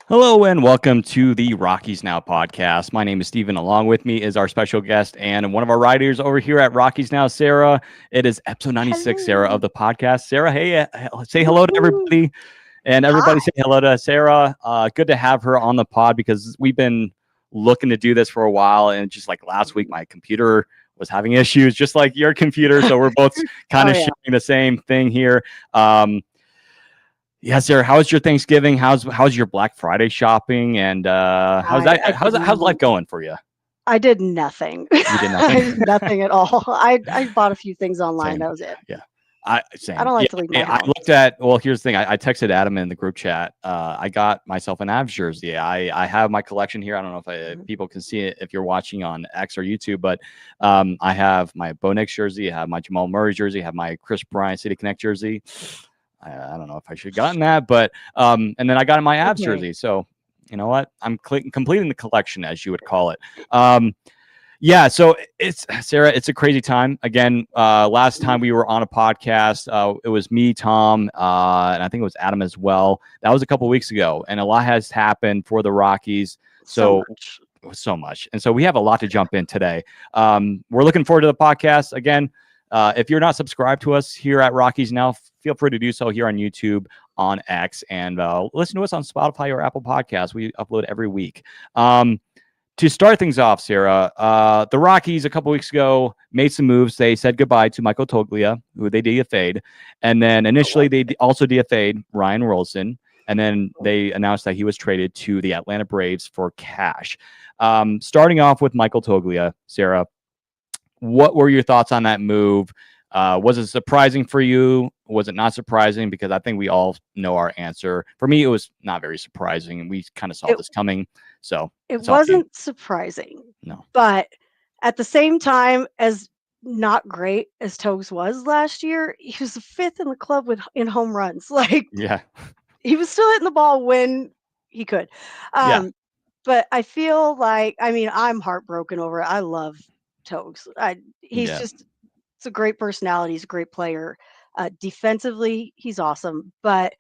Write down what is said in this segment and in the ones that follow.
Hello and welcome to the Rockies Now podcast. My name is Steven. Along with me is our special guest and one of our writers over here at Rockies Now, Sarah. It is episode 96, Sarah, Hello. of the podcast. Sarah, hey, say hello to Woohoo. everybody. And everybody Hi. say hello to Sarah. Good to have her on the pod because we've been looking to do this for a while. And just like last week, my computer was having issues, just like your computer. So we're both kind Oh of yeah. sharing the same thing here. Yeah, Sarah, how was your Thanksgiving? How's your Black Friday shopping? And how's I, that? I did How's life going for you? I did nothing. You did nothing. Nothing at all. I bought a few things online. Same. That was it. Yeah. I Same. don't Yeah. like to leave my I house. looked at. Well, here's the thing. I texted Adam in the group chat. I got myself an Avs jersey. I have my collection here. I don't know if people can see it if you're watching on X or YouTube, but I have my Bo Nix jersey. I have my Jamal Murray jersey. I have my Chris Bryant City Connect jersey. I don't know if I should have gotten that, but and then I got my Avs Okay. jersey. So you know what? I'm completing the collection, as you would call it. Yeah, so it's Sarah. It's a crazy time. Again, last time we were on a podcast, it was me, Tom, and I think it was Adam as well. That was a couple weeks ago, and a lot has happened for the Rockies. So So much. so much, and so we have a lot to jump in today. We're looking forward to the podcast again. If you're not subscribed to us here at Rockies Now, feel free to do so here on YouTube, on X, and listen to us on Spotify or Apple Podcasts. We upload every week. To start things off, Sarah, the Rockies a couple weeks ago made some moves. They said goodbye to Michael Toglia, who they DFA'd. And then initially they also DFA'd Ryan Rolston. And then they announced that he was traded to the Atlanta Braves for cash. Starting off with Michael Toglia, Sarah, what were your thoughts on that move? Was it surprising for you? Was it not surprising? Because I think we all know our answer. For me, it was not very surprising. We kind of saw It this coming. So it it's all you. wasn't surprising, No. but at the same time, as not great as Togs was last year, he was the fifth in the club in home runs. Like Yeah. he was still hitting the ball when he could. Yeah. Um, but I feel like I'm heartbroken over it. I love Togs. He's Yeah. just it's a great personality. He's a great player. Defensively, he's awesome. But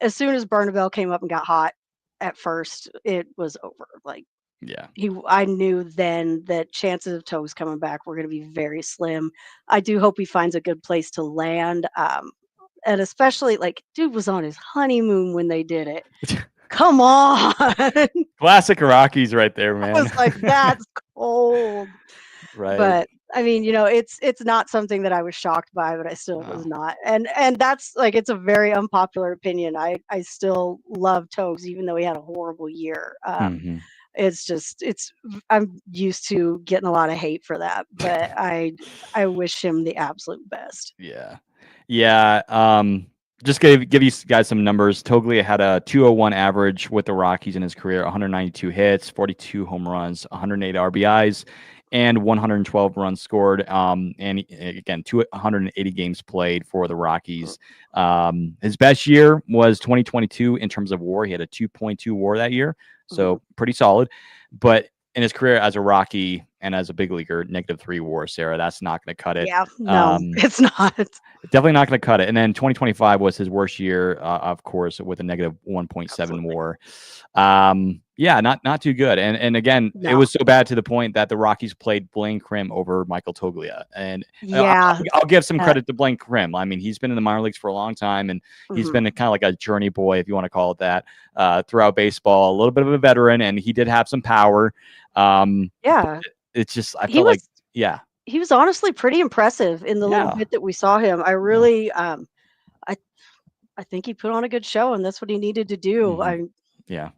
as soon as Bernabel came up and got hot at first, it was over. Like Yeah. I knew then that chances of Toes coming back were going to be very slim. I do hope he finds a good place to land. And especially like dude was on his honeymoon when they did it. Come on. I Classic Rockies right there, man. was like, that's cold. Right. But it's not something that I was shocked by, but I still Oh. was not. And that's like it's a very unpopular opinion. I still love Togs, even though he had a horrible year. Mm-hmm. It's just I'm used to getting a lot of hate for that, but I wish him the absolute best. Yeah. Yeah. Just give you guys some numbers. Toglia had a 201 average with the Rockies in his career, 192 hits, 42 home runs, 108 RBIs, and 112 runs scored. And again, 280 games played for the Rockies. His best year was 2022 in terms of WAR. He had a 2.2 WAR that year, Mhm. so pretty solid. But in his career as a Rocky and as a big leaguer, -3 WAR, Sarah. That's not going to cut it. Yeah, no, it's not. Definitely not going to cut it. And then 2025 was his worst year, of course, with a -1.7 Absolutely. WAR. Yeah, not too good. And again, it No. was so bad to the point that the Rockies played Blaine Crim over Michael Toglia. And Yeah. I'll give some Uh, credit to Blaine Crim. I mean, he's been in the minor leagues for a long time, and he's mhm. been kind of like a journey boy, if you want to call it that, throughout baseball. A little bit of a veteran, and he did have some power. But Yeah. it's just I He felt like, was yeah, he was honestly pretty impressive in the little yeah, bit that we saw him. I yeah, really I I think he put on a good show and that's what he needed to do. hmm yeah,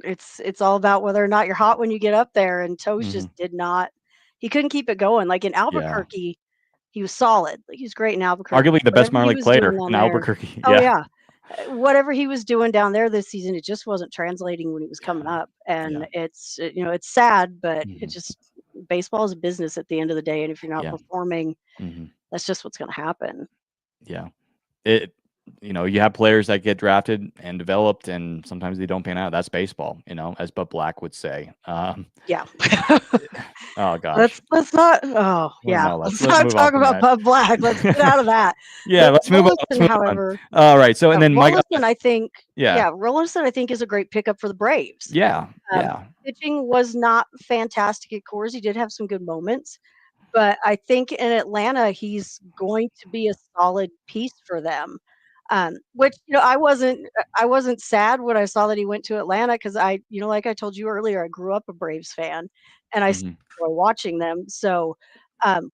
It's all about whether or not you're hot when you get up there and Toes hmm just did not he couldn't keep it going. Like in yeah. Albuquerque, he was solid. Like he was great in Albuquerque. Arguably the best Whatever minor he league was doing player down in there. Albuquerque. Oh Yeah. yeah. Whatever he was doing down there this season, it just wasn't translating when he was coming Yeah. up. And Yeah. it's sad, but it hmm just baseball is a business at the end of the day. And if you're not Yeah. performing, hmm that's just what's going to happen. Yeah. It. you have players that get drafted and developed, and sometimes they don't pan out. That's baseball, as Bud Black would say. Yeah. Oh gosh. Let's not. Oh Well, yeah. no, Let's let's not move on talk from about that. Bud Black. Let's get out of that. Yeah, But let's move on. Let's Rollison, move on. however, All right. So, and then Mike. Rollison, I think, Yeah. yeah, Rollison, I think is a great pickup for the Braves. Yeah. Um, Yeah. Pitching was not fantastic at Coors. He did have some good moments, but I think in Atlanta he's going to be a solid piece for them. Which I wasn't sad when I saw that he went to Atlanta because like I told you earlier, I grew up a Braves fan, and I still Hmm. enjoy watching them. So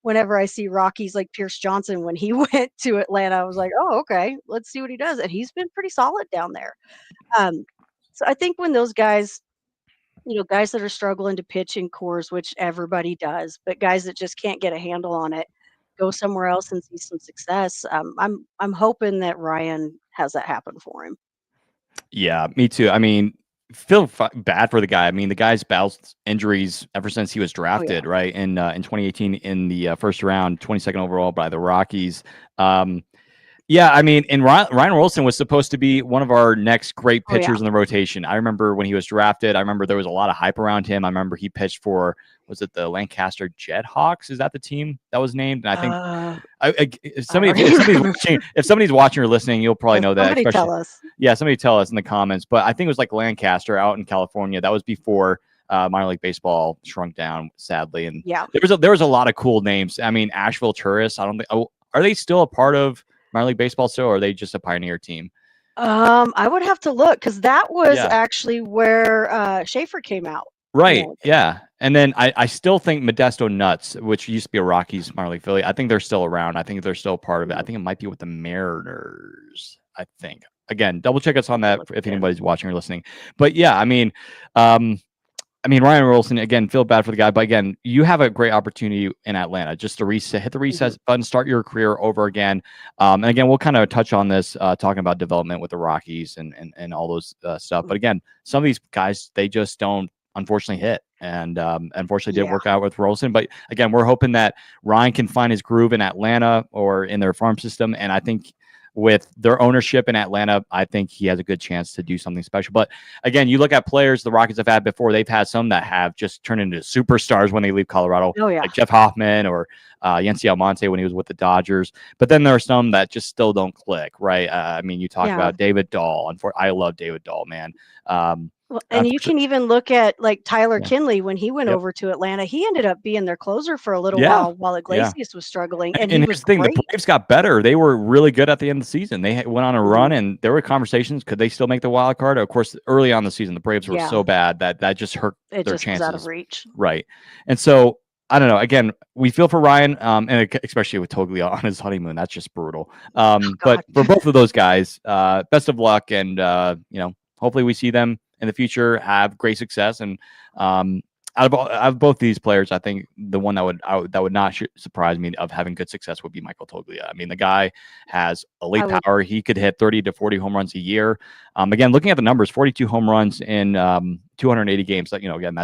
whenever I see Rockies like Pierce Johnson when he went to Atlanta, I was like, oh okay, let's see what he does, and he's been pretty solid down there. Um, so I think when those guys guys that are struggling to pitch in cores, which everybody does, but guys that just can't get a handle on it, go somewhere else and see some success. I'm hoping that Ryan has that happen for him. Yeah, me too. I mean, feel bad for the guy. I mean, the guy's battled injuries ever since he was Oh yeah. drafted, right? In 2018 in the first round, 22nd overall by the Rockies. Yeah, I mean, and Ryan Wilson was supposed to be one of our next great Oh yeah. pitchers in the rotation. I remember when he was drafted. I remember there was a lot of hype around him. I remember he pitched for, was it the Lancaster Jethawks? Is that the team that was named? And I think if I don't somebody if even somebody's remember. watching if somebody's watching or listening, you'll probably know that. Somebody Especially, tell us. yeah, somebody tell us in the comments. But I think it was like Lancaster out in California. That was before minor league baseball shrunk down, sadly. And Yeah. there was a lot of cool names. I mean, Asheville Tourists. I don't think. Oh, are they still a part of minor league baseball still, or are they just a pioneer team? I would have to look because that was Yeah. actually where Schaefer came out. Right. Yeah. And then I still think Modesto Nuts, which used to be a Rockies minor league affiliate, I think they're still around. I think they're still part of it. I think it might be with the Mariners. I think. Again, double check us on that if anybody's watching or listening. But yeah, Ryan Wilson, again, feel bad for the guy, but again, you have a great opportunity in Atlanta just to hit the reset button, start your career over again. And again, we'll kind of touch on this, talking about development with the Rockies and all those stuff. But again, some of these guys, they just don't unfortunately hit, and unfortunately didn't work out with Wilson. But again, we're hoping that Ryan can find his groove in Atlanta or in their farm system. And I think with their ownership in Atlanta, I think he has a good chance to do something special. But again, you look at players the Rockets have had before, they've had some that have just turned into superstars when they leave Colorado, like Jeff Hoffman or Yency Almonte when he was with the Dodgers. But then there are some that just still don't click, right? I mean, you talk about David Dahl. I love David Dahl, man. Well, and you can even look at like Tyler Kinley when he went over to Atlanta. He ended up being their closer for a little while Iglesias was struggling, and he was the thing, great. the Braves got better. They were really good at the end of the season. They went on a run, and there were conversations. Could they still make the wild card? Of course, early on in the season, the Braves were so bad that just hurt their chances. Was out of reach. Right. And so, I don't know. Again, we feel for Ryan, and especially with Toglia on his honeymoon. That's just brutal. But for both of those guys, best of luck, and hopefully we see them in the future have great success. And out of both these players, I think the one that would not surprise me of having good success would be Michael Toglia. I mean, the guy has elite power. He could hit 30 to 40 home runs a year. Again, looking at the numbers, 42 home runs in 280 games. Again,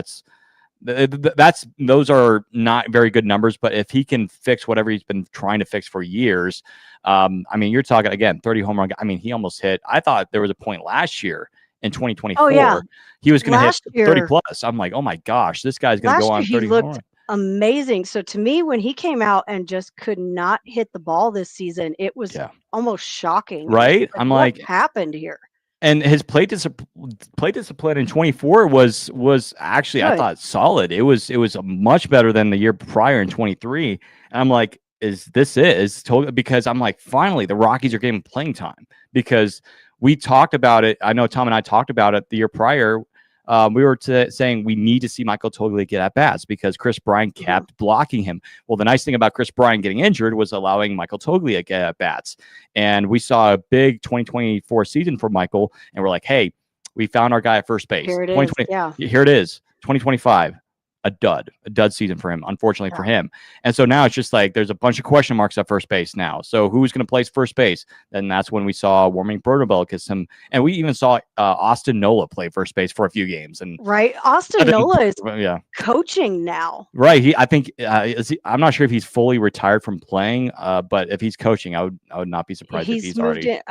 those are not very good numbers. But if he can fix whatever he's been trying to fix for years, I mean, you're talking again 30 home run. I mean, he almost hit. I thought there was a point last year in 2024, he was going to hit 30 plus. I'm like, oh my gosh, this guy's going to go on 30 he looked amazing. So to me, when he came out and just could not hit the ball this season, it was almost shocking. Right? I'm like, what happened here? And his play discipline in 24 was actually, I thought, solid. It was much better than the year prior in 23. And I'm like, is this it? Because I'm like, finally, the Rockies are getting playing time, because we talked about it. I know Tom and I talked about it the year prior. We were saying we need to see Michael Toglia get at bats because Chris Bryant kept blocking him. Well, the nice thing about Chris Bryant getting injured was allowing Michael Toglia to get at bats. And we saw a big 2024 season for Michael, and we're like, hey, we found our guy at first base. Here it is. Here it is. 2025. A dud season for him, unfortunately for him. And so now it's just like there's a bunch of question marks at first base now. So who's going to place first base? And that's when we saw Warming Portobello and we even saw Austin Nola play first base for a few games. And Austin Nola is coaching now. Right. I think I'm not sure if he's fully retired from playing, but if he's coaching, I would not be surprised if he's already.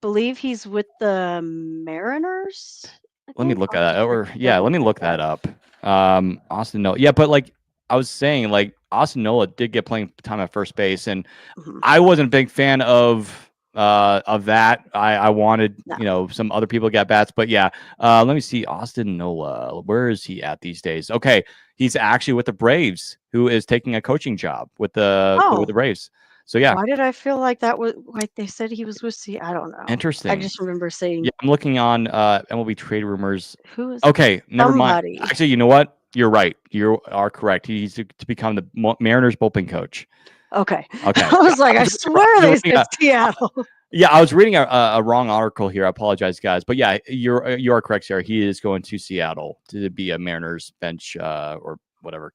believe he's with the Mariners. I Let me think look I'll at that. have to Or yeah, double let me check look that that. up. Austin Nola. Yeah, but like I was saying, like Austin Nola did get playing time at first base, and Mhm. I wasn't a big fan of that. I wanted, No. some other people to get bats, but yeah. Let me see. Austin Nola. Where is he at these days? Okay, he's actually with the Braves, who is taking a coaching job with Oh, the Braves. So yeah, why did I feel like that was like they said he was with I don't know. I interesting. just remember Yeah, saying I'm looking on MLB trade rumors. who is Okay, never mind. somebody. Actually, you know what? You're right. You are correct. He's to become the Mariners bullpen coach. Okay. Okay. I Yeah, was like, I swear I they was reading said Seattle. yeah, I was reading a wrong article here. I apologize, guys. But yeah, you are correct, Sarah. He is going to Seattle to be a Mariners bench or whatever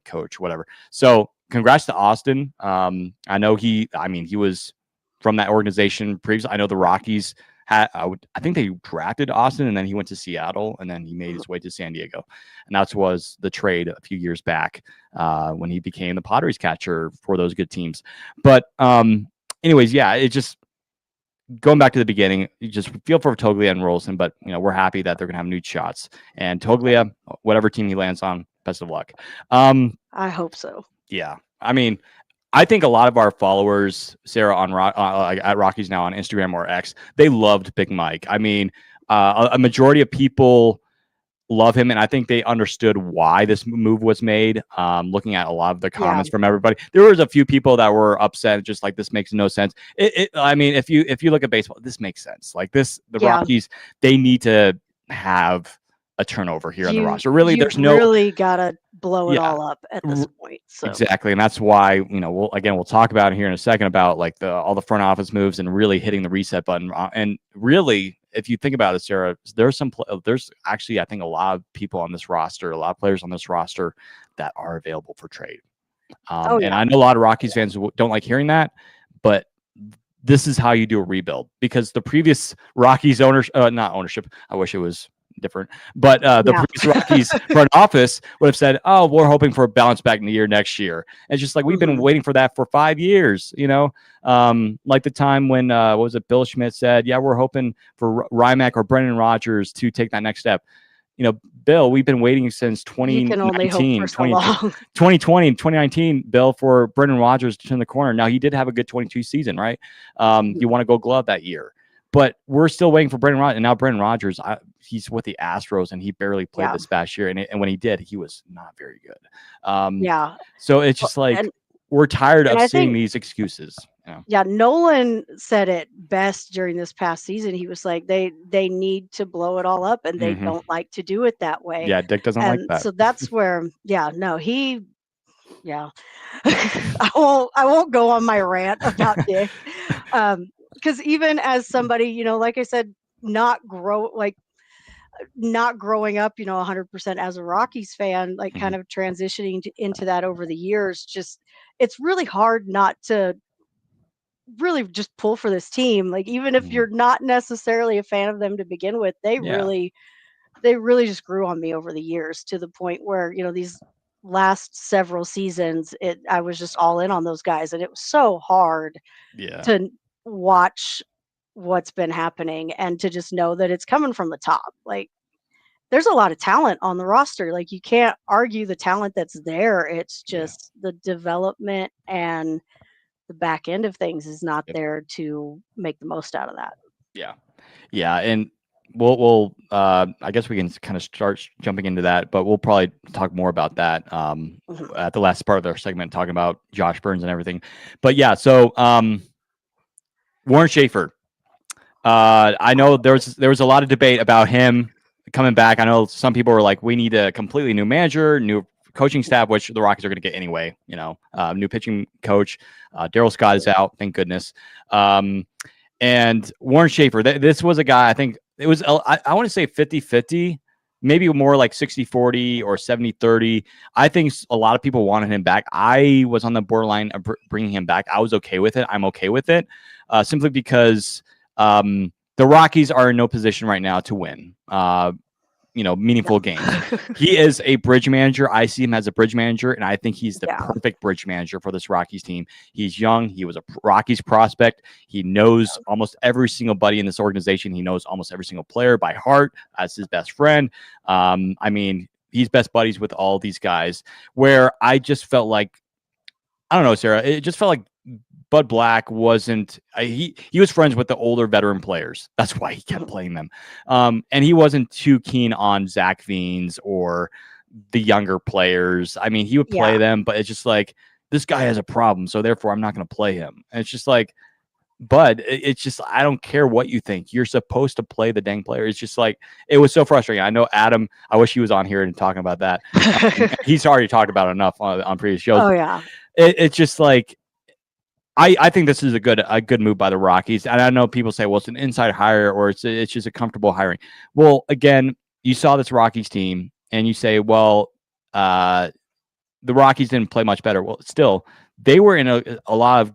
coach, whatever. So congrats to Austin. I know he was from that organization previously. I know the Rockies had. I think they drafted Austin, and then he went to Seattle, and then he made his way to San Diego, and that was the trade a few years back when he became the Padres catcher for those good teams. But anyways, yeah, it just going back to the beginning, you just feel for Toglia and Rolson, but we're happy that they're gonna have new shots. And Toglia, whatever team he lands on, best of luck. I hope so. Yeah, I mean, I think a lot of our followers, Sarah, on at Rockies now on Instagram or X, they loved Big Mike. I mean, a majority of people love him, and I think they understood why this move was made. Looking at a lot of the Yeah. comments from everybody, there was a few people that were upset, just like this makes no sense. I mean, if you look at baseball, this makes sense. Like the Yeah. Rockies, they need to have a turnover here on the roster. Really, You've there's no really gotta blow it yeah. all up at this point. So Exactly, and that's why we'll talk about it here in a second about like all the front office moves and really hitting the reset button. And really, if you think about it, Sarah, there's actually I think a lot of people on this roster, a lot of players on this roster that are available for trade. oh And yeah. I know a lot of Rockies fans don't like hearing that, but this is how you do a rebuild because the previous Rockies not ownership. I wish it was different, but the Yeah. previous Rockies front office would have said, "Oh, we're hoping for a bounce back in the year next year." And it's just like we've been Mhm. waiting for that for 5 years. Like the time when what was it? Bill Schmidt said, "Yeah, we're hoping for Rymack or Brendan Rodgers to take that next step." Bill, we've been waiting since You can only hope for 2019, so long. 2020 and 2019, Bill, for Brendan Rodgers to turn the corner. Now, he did have a good 22 season, right? He won a Gold Glove that year. But we're still waiting for Brendan Rodgers. And now Brendan Rodgers, he's with the Astros, and he barely played Yeah. this past year. And when he did, he was not very good. Yeah. So it's Well, just like we're tired of I seeing think these excuses. yeah, Nolan said it best during this past season. He was like, they need to blow it all up and they Mhm. don't like to do it that way. Yeah, Dick doesn't like And that. so that's where, yeah, no, yeah. I won't go on my rant about Dick. Because even as somebody, like I said, not growing up, 100% as a Rockies fan, like Mhm. kind of transitioning into that over the years, just it's really hard not to really just pull for this team. Like even if Mhm. you're not necessarily a fan of them to begin with, Yeah. they really just grew on me over the years to the point where, these last several seasons, I was just all in on those guys and it was so hard Yeah. to watch what's been happening and to just know that it's coming from the top. Like there's a lot of talent on the roster. Like you can't argue the talent that's there. It's Yeah. just the development and the back end of things is not Yep. there to make the most out of that. Yeah. Yeah. And we'll I guess we can kind of start jumping into that, but we'll probably talk more about that Mhm. at the last part of our segment, talking about Josh Burns and everything. But yeah, so Warren Schaefer. I know there was a lot of debate about him coming back. I know some people were like, we need a completely new manager, new coaching staff, which the Rockies are going to get anyway. New pitching coach. Daryl Scott is out, thank goodness. And Warren Schaefer, this was a guy, I think it was, I want to say 50-50, maybe more like 60-40 or 70-30. I think a lot of people wanted him back. I was on the borderline of bringing him back. I was okay with it. I'm okay with it simply because the Rockies are in no position right now to win. meaningful games. He is a bridge manager. I see him as a bridge manager, and I think he's the Yeah. perfect bridge manager for this Rockies team. He's young. He was a Rockies prospect. He knows almost every single buddy in this organization. He knows almost every single player by heart as his best friend. I mean, he's best buddies with all these guys, where I just felt like, I don't know, Sarah, it just felt like Bud Black wasn't he was friends with the older veteran players. That's why he kept playing them. And he wasn't too keen on Zach Veens or the younger players. I mean, he would play them, but it's just like, this guy has a problem, so therefore I'm not going to play him. And it's just like, Bud, it's just, I don't care what you think. You're supposed to play the dang player. It's just like, it was so frustrating. I know Adam, I wish he was on here and talking about that. He's already talked about it enough on previous shows. Oh yeah. It's just like, I think this is a good move by the Rockies. And I know people say, well, it's an inside hire or it's just a comfortable hiring. Well, again, you saw this Rockies team and you say, well, the Rockies didn't play much better. Well, still, they were in a lot of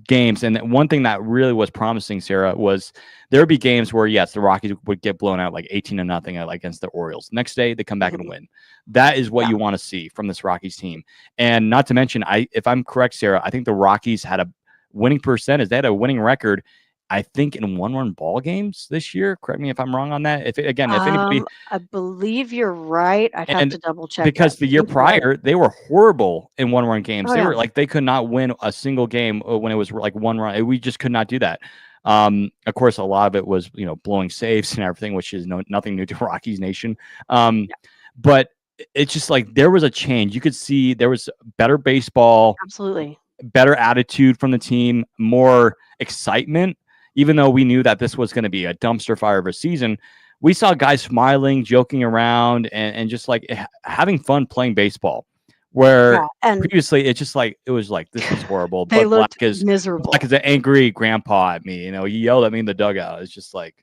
games. And one thing that really was promising, Sarah, was there would be games where, yes, the Rockies would get blown out like 18-0 against the Orioles. Next day, they come back and win. That is what you want to see from this Rockies team. And not to mention, if I'm correct, Sarah, I think the Rockies had a winning percentage. They had a winning record, I think, in one-run ball games this year. Correct me if I'm wrong on that. If anybody, I believe you're right. I'd have to double check because the year prior they were horrible in one-run games. They were like, they could not win a single game when it was like one run. We just could not do that. Of course, a lot of it was blowing saves and everything, which is nothing new to Rockies Nation. But it's just like there was a change. You could see there was better baseball. Absolutely. Better attitude from the team, more excitement, even though we knew that this was going to be a dumpster fire of a season. We saw guys smiling, joking around, and just like having fun playing baseball. Where previously it was like, this is horrible. They looked miserable. Black is an angry grandpa at me. He yelled at me in the dugout. It's just like,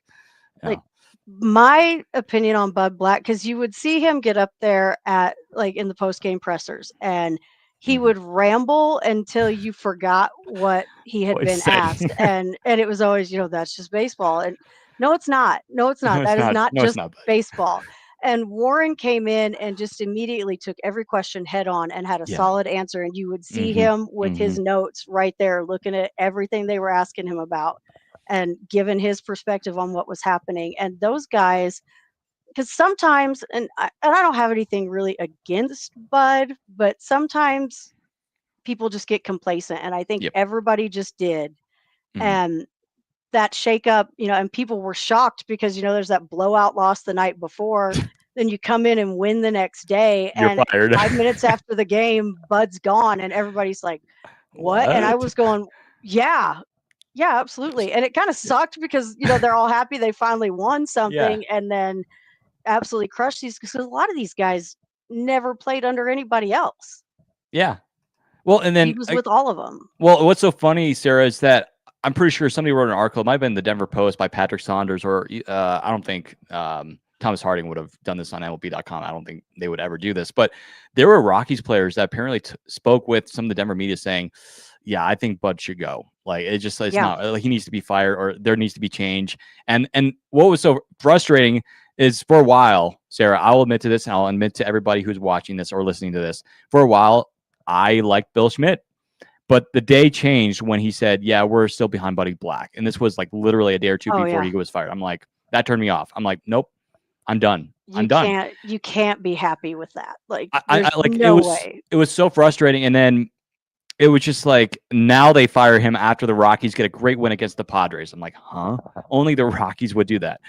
my opinion on Bud Black, because you would see him get up there at in the post game pressers and he would ramble until you forgot what he had been asked. And it was always, that's just baseball. And no, it's not. No, it's not. That is not just baseball. And Warren came in and just immediately took every question head on and had a solid answer. And you would see him with his notes right there, looking at everything they were asking him about and giving his perspective on what was happening. And those guys, because sometimes, and I don't have anything really against Bud, but sometimes people just get complacent, and I think everybody just did. And that shakeup, and people were shocked because there's that blowout loss the night before. Then you come in and win the next day, and 5 minutes after the game, Bud's gone, and everybody's like, "What?" And I was going, "Yeah, absolutely." And it kind of sucked because they're all happy they finally won something, and then absolutely crushed these, because a lot of these guys never played under anybody else. Yeah. Well, and then he was with all of them. Well, what's so funny, Sarah, is that I'm pretty sure somebody wrote an article. It might have been the Denver Post by Patrick Saunders, or I don't think Thomas Harding would have done this on MLB.com. I don't think they would ever do this. But there were Rockies players that apparently spoke with some of the Denver media saying, yeah, I think Bud should go. Like, it's not like he needs to be fired or there needs to be change. And what was so frustrating is, for a while, Sarah, I'll admit to this, and I'll admit to everybody who's watching this or listening to this, for a while, I liked Bill Schmidt. But the day changed when he said, yeah, we're still behind Buddy Black. And this was like literally a day or two before he was fired. I'm like, that turned me off. I'm like, nope, I'm done. I'm done. You can't be happy with that. Like, it was so frustrating. And then it was just like, now they fire him after the Rockies get a great win against the Padres. I'm like, huh? Only the Rockies would do that.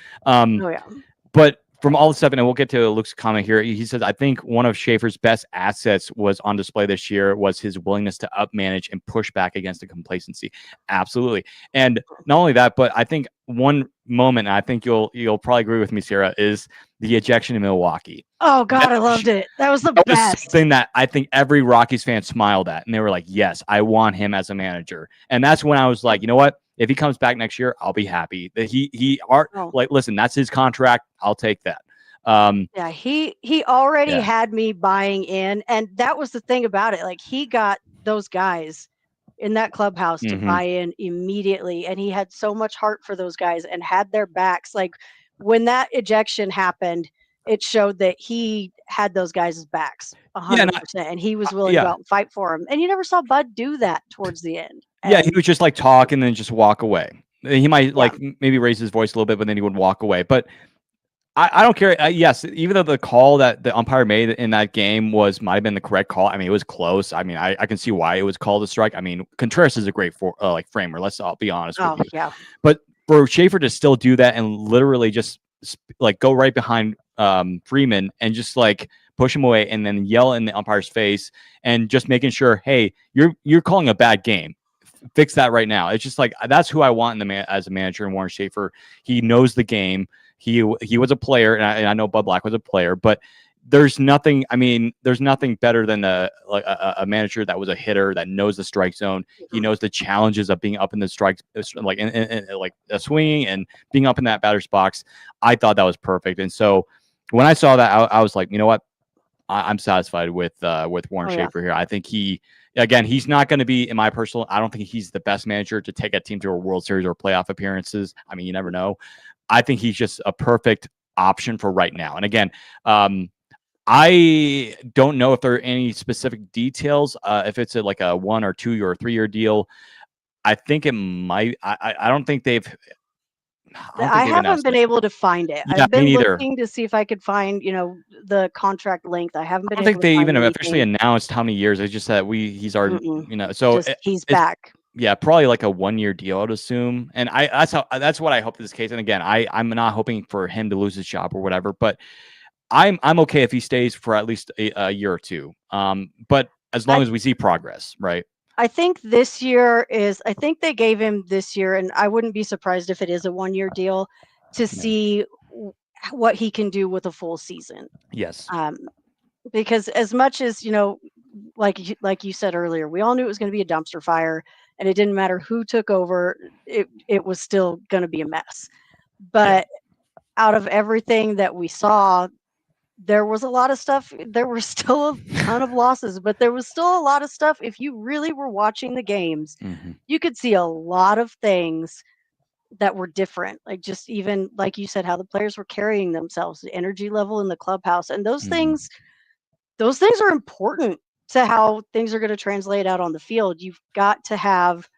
But from all the stuff, and we'll get to Luke's comment here, he says, I think one of Schaefer's best assets was on display this year was his willingness to upmanage and push back against the complacency. Absolutely. And not only that, but I think one moment, and I think you'll probably agree with me, Sarah, is the ejection in Milwaukee. Oh, God, I loved it. That was the best. Was something that I think every Rockies fan smiled at, and they were like, yes, I want him as a manager. And that's when I was like, you know what? If he comes back next year, I'll be happy. That listen, that's his contract. I'll take that. He already had me buying in, and that was the thing about it. Like, he got those guys in that clubhouse to buy in immediately, and he had so much heart for those guys and had their backs. Like, when that ejection happened, it showed that he had those guys' backs Yeah, 100%, and he was willing to go yeah. out and fight for them. And you never saw Bud do that towards the end. Yeah, he And would just like talk and then just walk away. He might yeah, like maybe raise his voice a little bit, but then he would walk away. But I don't care. Yes, even though the call that the umpire made in that game might have been the correct call. I mean, it was close. I mean, I can see why it was called a strike. I mean, Contreras is a great like framer. Let's all be honest with oh you. yeah, But for Schaefer to still do that and literally just like go right behind Freeman and just like push him away and then yell in the umpire's face and just making sure, hey, you're calling a bad game. Fix that right now. It's just like that's who I want in the as a manager. And Warren Schaefer, he knows the game. He was a player, and I know Bud Black was a player, but there's nothing. I mean, there's nothing better than a manager that was a hitter that knows the strike zone. He knows the challenges of being up in the strike, like in like a swing and being up in that batter's box. I thought that was perfect, and so when I saw that, I was like, you know what, I'm satisfied with Warren oh yeah. Schaefer here. I think he's not going to be, in my personal, I don't think he's the best manager to take a team to a World Series or playoff appearances. I mean, you never know. I think he's just a perfect option for right now. And again, I don't know if there are any specific details. If it's like a 1 or 2 or 3 year deal, I think it might. I don't think they've. I haven't been able to find it. Yeah, I've me been neither. looking to see if I could find, the contract length. I haven't I been don't able think to they find even officially anything. announced how many years. It's just that he's our, Mm-mm. so Just he's it's back. yeah, probably like a 1 year deal, I'd assume. And that's what I hope in this case. And again, I'm not hoping for him to lose his job or whatever, but I'm okay if he stays for at least a year or two. But as long I as we see progress, right? I think I think they gave him this year, and I wouldn't be surprised if it is a 1-year deal to Yeah. see what he can do with a full season. Yes. Um, because as much as, like you said earlier, we all knew it was going to be a dumpster fire, and it didn't matter who took over, it was still going to be a mess. Yeah. But out of everything that we saw, there was a lot of stuff. There were still a ton of losses, but there was still a lot of stuff. If you really were watching the games, Mm-hmm. you could see a lot of things that were different. Like, just even like you said, how the players were carrying themselves, the energy level in the clubhouse, and Mm-hmm. those things are important to how things are going to translate out on the field. You've got to have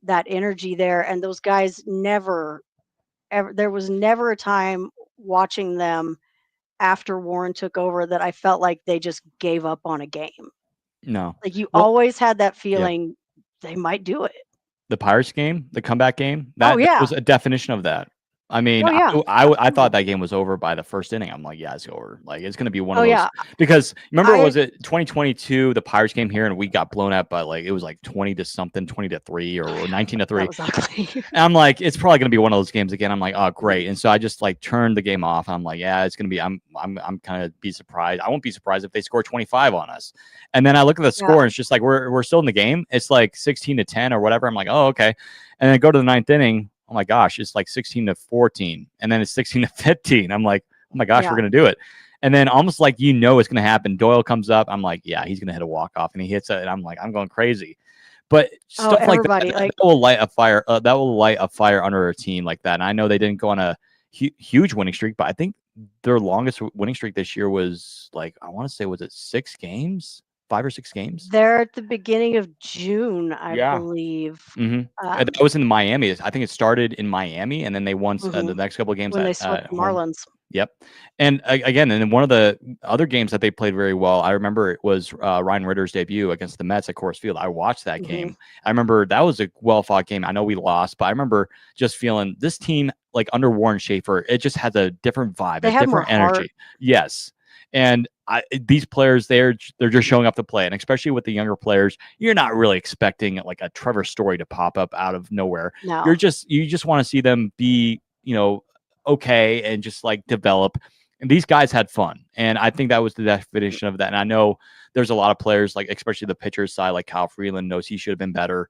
that energy there, and those guys never ever. There was never a time watching them after Warren took over that I felt like they just gave up on a game. No. Like, you Well, always had that yeah. feeling they might do it. The Pirates game, the comeback game, Oh, that yeah. was a definition of that. I mean, Oh, yeah. I thought Absolutely. that game was over by the first inning. I'm like, yeah, it's over. Like, it's gonna be one Oh, of those yeah. because remember, I was it 2022? The Pirates came here and we got blown up by like it was like 20 to something, 20-3 or 19 to that 3. was ugly. And I'm like, it's probably gonna be one of those games again. I'm like, oh great. And so I just like turned the game off. I'm like, yeah, it's gonna be. I'm kind of be surprised. I won't be surprised if they score 25 on us. And then I look at the score Yeah. and it's just like we're still in the game. It's like 16-10 or whatever. I'm like, oh okay. And then go to the 9th inning. Oh my gosh, it's like 16-14, and then it's 16-15. I'm like, oh my gosh, we're Yeah. gonna do it. And then almost like it's gonna happen. Doyle comes up. I'm like, yeah, he's gonna hit a walk off, and he hits it. And I'm like, I'm going crazy. But Oh, stuff like everybody. that Like, will light a fire. That will light a fire under a team like that. And I know they didn't go on a huge winning streak, but I think their longest winning streak this year was like I want to say was it 6 games, 5 or 6 games. they're at the beginning of June, I Yeah. believe. And Um, that was in Miami. I think it started in Miami, and then they won the mhm, next couple of games when they at swept the home. Marlins. Yep. And again, and then one of the other games that they played very well, I remember it was Ryan Ritter's debut against the Mets at Coors Field. I watched that Mhm. game. I remember that was a well fought game. I know we lost, but I remember just feeling this team, like under Warren Schaefer, it just has a different vibe, They a had more different heart. energy. Yes. And these players, they're just showing up to play, and especially with the younger players, you're not really expecting like a Trevor Story to pop up out of nowhere. No. You just want to see them be, okay and just like develop. And these guys had fun, and I think that was the definition of that. And I know there's a lot of players, like especially the pitchers side, like Kyle Freeland knows he should have been better.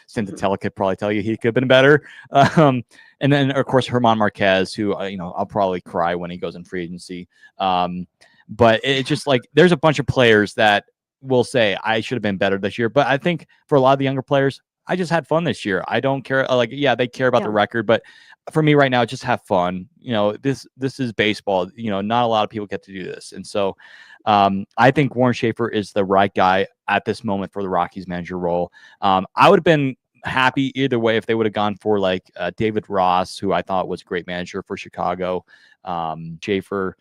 Cintatella could probably tell you he could have been better. And then of course Herman Marquez, who I'll probably cry when he goes in free agency. But it's just like there's a bunch of players that will say I should have been better this year. But I think for a lot of the younger players, I just had fun this year. I don't care. Like, yeah, they care about Yeah. the record, but for me right now, just have fun. This is baseball. Not a lot of people get to do this. And so I think Warren Schaefer is the right guy at this moment for the Rockies manager role. I would have been happy either way if they would have gone for like David Ross, who I thought was a great manager for Chicago. Schaefer,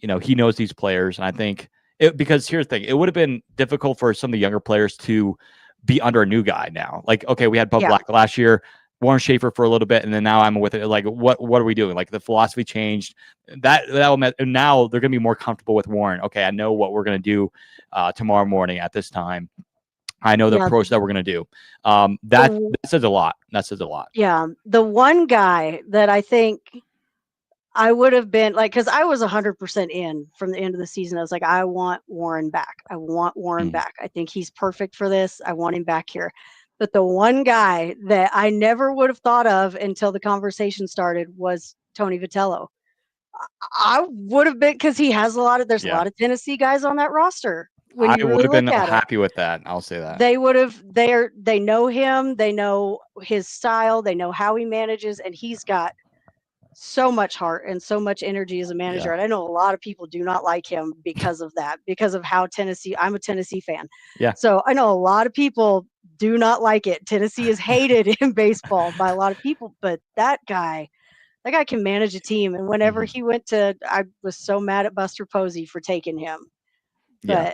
he knows these players. And I think because here's the thing, it would have been difficult for some of the younger players to be under a new guy now. Like, okay, we had Bud Yeah. Black last year, Warren Schaefer for a little bit, and then now I'm with it. Like, what are we doing? Like, the philosophy changed. And now they're gonna be more comfortable with Warren. Okay, I know what we're gonna do tomorrow morning at this time. I know the Yeah. approach that we're gonna do. That The- says a lot. That says a lot. Yeah. The one guy that I think I would have been like, because I was 100% in from the end of the season. I was like, I want Warren back. I want Warren Mhm. back. I think he's perfect for this. I want him back here. But the one guy that I never would have thought of until the conversation started was Tony Vitello. I would have been, because he has there's a Yeah. lot of Tennessee guys on that roster. When I you would really have been look at it, happy with that. I'll say that. they know him, they know his style, they know how he manages, and he's got so much heart and so much energy as a manager. Yeah. And I know a lot of people do not like him because of that, because of how I'm a Tennessee fan. Yeah. So I know a lot of people do not like it. Tennessee is hated in baseball by a lot of people, but that guy can manage a team. And whenever Mhm. he went I was so mad at Buster Posey for taking him. Yeah.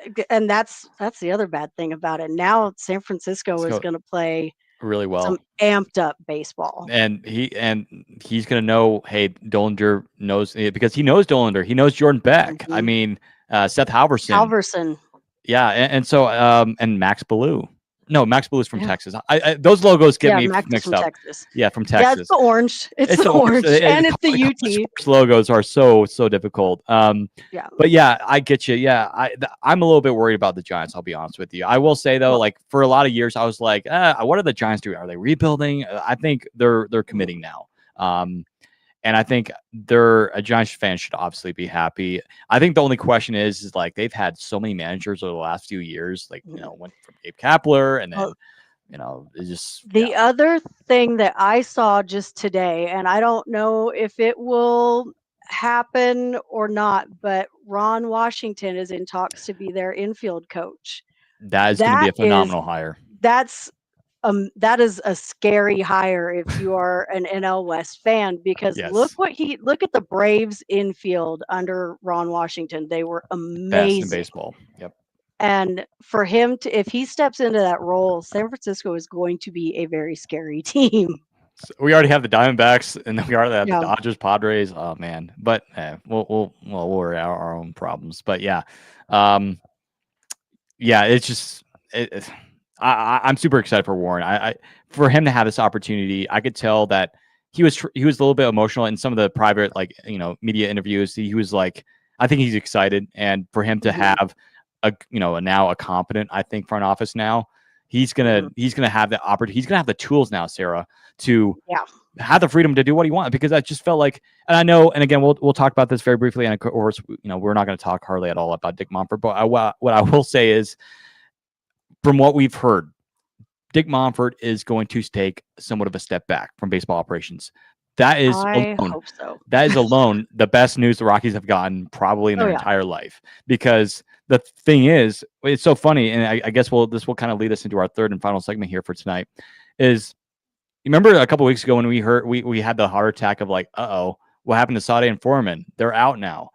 But and that's the other bad thing about it. Now San Francisco Let's is go going to play really some well. amped up baseball. And he's gonna know. Hey, Dollinger knows because he knows Dollinger. He knows Jordan Beck. I Mhm. mean, Seth Halverson. Halverson. Yeah, and so and Max Ballou. No, Max Ballou is from Yeah. Texas. Those logos get Yeah, me Max is mixed from up. Texas. Yeah, from Yeah, it's Texas. the orange. It's the orange. orange, and it's the College UT. sports logos are so difficult. Yeah. But yeah, I get you. Yeah, I'm a little bit worried about the Giants. I'll be honest with you. I will say though, Well, like for a lot of years, I was like, what are the Giants doing? Are they rebuilding? I think they're committing now. And I think a Giants fan should obviously be happy. I think the only question is like they've had so many managers over the last few years, like went from Gabe Kapler, and then it's just the other thing that I saw just today, and I don't know if it will happen or not, but Ron Washington is in talks to be their infield coach. that is going to be a phenomenal hire. That is a scary hire if you are an NL West fan, because Yes. look at the Braves infield under Ron Washington. They were amazing. Best in baseball. Yep. And for him if he steps into that role, San Francisco is going to be a very scary team. So we already have the Diamondbacks, and then we already have Yeah. the Dodgers, Padres. Oh man, but we'll worry out our own problems. But yeah, it's just I'm super excited for Warren. I for him to have this opportunity. I could tell that he was a little bit emotional in some of the private media interviews. He was like, I think he's excited, and for him to have now a competent, I think, front office now, he's gonna have the opportunity. He's gonna have the tools now, Sarah, to have the freedom to do what he wants. Because I just felt like, and I know, and again, we'll talk about this very briefly, and of course, we're not going to talk hardly at all about Dick Monfort. But what I will say is, from what we've heard, Dick Monfort is going to take somewhat of a step back from baseball operations. That is I hope so. That is alone the best news the Rockies have gotten probably in their entire life. Because the thing is, it's so funny, and I guess this will kind of lead us into our third and final segment here for tonight. Is you remember a couple of weeks ago when we had the heart attack of like, what happened to Sade and Foreman? They're out now.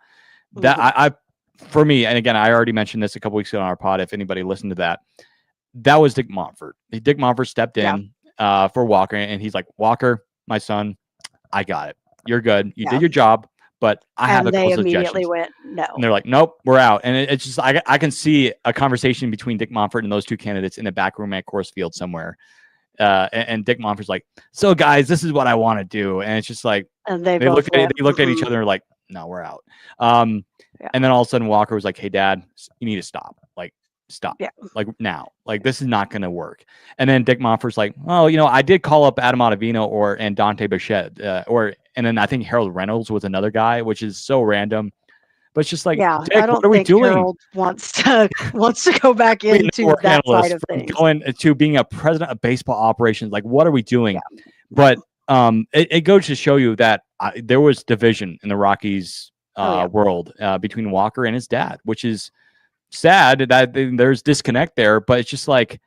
That for me, and again, I already mentioned this a couple weeks ago on our pod. If anybody listened to that was Dick Monfort. Dick Monfort stepped in for Walker, and he's like, Walker, my son, I got it. You're good. You did your job, but I have a couple suggestions. Immediately went no. And they're like, nope, we're out. And it's just I can see a conversation between Dick Monfort and those two candidates in the back room at Coors Field somewhere. And Dick Monfort's like, so guys, this is what I want to do. And it's just like, and they looked at each other and were like, no, we're out. And then all of a sudden Walker was like, hey, Dad, you need to stop. Like, stop. Yeah. Like now. Like, this is not going to work. And then Dick Monfort's like, well, I did call up Adam Ottavino and Dante Bichette. And then I think Harold Reynolds was another guy, which is so random. But it's just like, Yeah, I Dick, what don't are we think doing? Harold wants to go back Being a into network that side analyst of from things. going to being a president of baseball operations. Like, what are we Yeah, doing? yeah. But it goes to show you that there was division in the Rockies Oh, yeah. world between Walker and his dad, which is sad that there's disconnect there. But it's just like,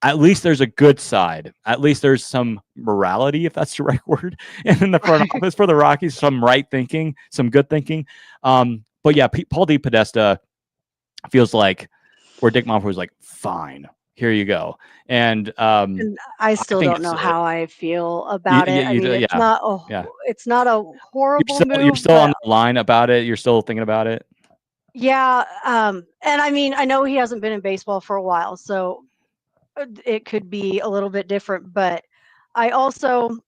at least there's a good side. At least there's some morality, if that's the right word, and in the front Right. office for the Rockies, some right thinking, some good thinking. But yeah, Paul DePodesta feels like where Dick Monfort was like, fine, here you go. And And I I still think don't know it's how I feel about it. I mean, yeah, yeah. it's not a horrible You're move, still on but the line about it. You're still thinking about it. yeah, and I mean, I know he hasn't been in baseball for a while, so it could be a little bit different, but I also,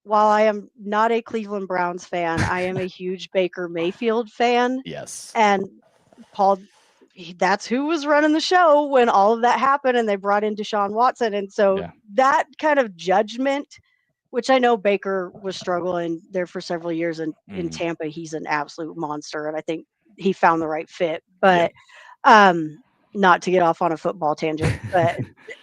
while I am not a Cleveland Browns fan, I am a huge Baker Mayfield fan, Yes. and Paul that's who was running the show when all of that happened and they brought in Deshaun Watson, and so Yeah. that kind of judgment, which I know Baker was struggling there for several years in Hmm. Tampa, he's an absolute monster, and I think he found the right fit, Yeah. but, um, not to get off on a football tangent, but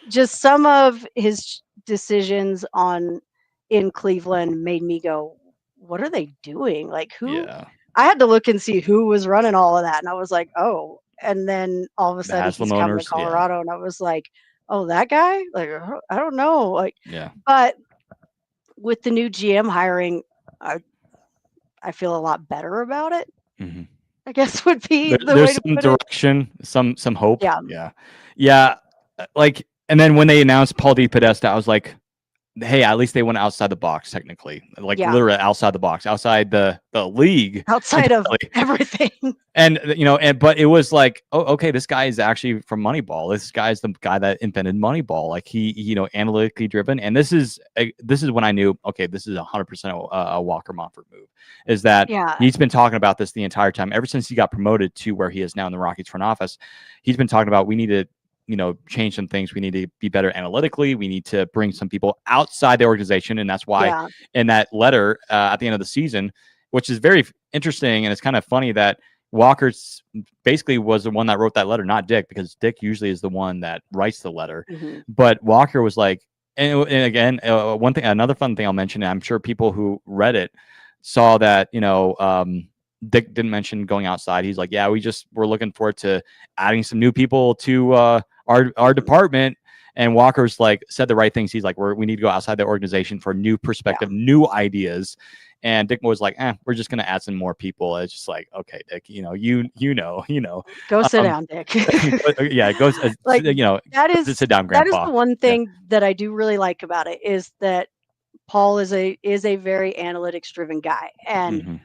just some of his decisions on in Cleveland made me go, "What are they doing?" Like, who Yeah. I had to look and see who was running all of that, and I was like, "Oh," and then all of a The sudden Haslam he's coming to owners. Yeah. Colorado, and I was like, "Oh, that guy?" Like, I don't know, like, Yeah. but with the new GM hiring, I I feel a lot better about it, Hmm. I guess would be the way There's to some put it. direction, some hope. Yeah, Yeah. Yeah. Like, and then when they announced Paul DePodesta, I was like, hey, at least they went outside the box, technically, like yeah, literally outside the box, outside the league outside of entirely. everything. And but it was like, oh, okay, this guy is actually from Moneyball. This guy is the guy that invented Moneyball. Like, he, analytically driven. And this is when I knew, okay, this is 100% a Walker Montfort move. Is that Yeah, he's been talking about this the entire time, ever since he got promoted to where he is now in the Rockies front office. He's been talking about, we need to, change some things. We need to be better analytically. We need to bring some people outside the organization. And that's why yeah, in that letter at the end of the season, which is very interesting, and it's kind of funny that Walker basically was the one that wrote that letter, not Dick, because Dick usually is the one that writes the letter. mhm, But Walker was like, and again, one thing, another fun thing I'll mention, and I'm sure people who read it saw that, Dick didn't mention going outside. He's like, yeah, we're looking forward to adding some new people to our department. And Walker's like said the right things. He's like, we need to go outside the organization for new yeah. perspective, new ideas. And Dick was like, we're just gonna add some more people. It's just like, okay, Dick, Go sit um, down, Dick. yeah, it goes, Like, that sit down, that is Grandpa. the one Yeah. thing that I do really like about it is that Paul is a very analytics driven guy, and Hmm.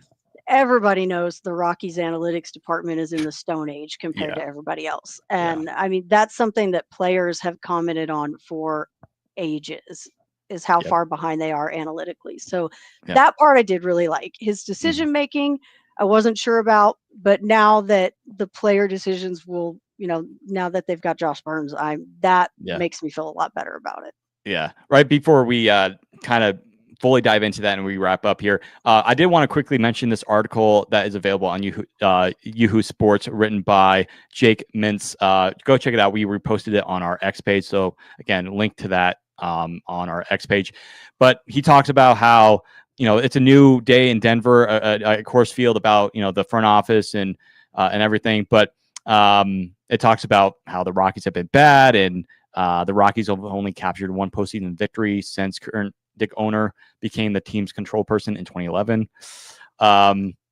everybody knows the Rockies analytics department is in the Stone Age compared Yeah. to everybody else. Yeah. And I mean, that's something that players have commented on for ages is how Yep. far behind they are analytically. So Yeah. that part I did really like. His Hmm. decision making, I wasn't sure about, but now that the player decisions will, now that they've got Josh Burns, that Yeah. makes me feel a lot better about it. Yeah. Right before we kind of fully dive into that and we wrap up here, I did want to quickly mention this article that is available on Yahoo Sports, written by Jake Mintz. Go check it out. We reposted it on our X page. So again, link to that on our X page. But he talks about how, it's a new day in Denver, a course field, about, the front office and everything. But it talks about how the Rockies have been bad, and the Rockies have only captured one postseason victory since current Dick owner became the team's control person in 2011.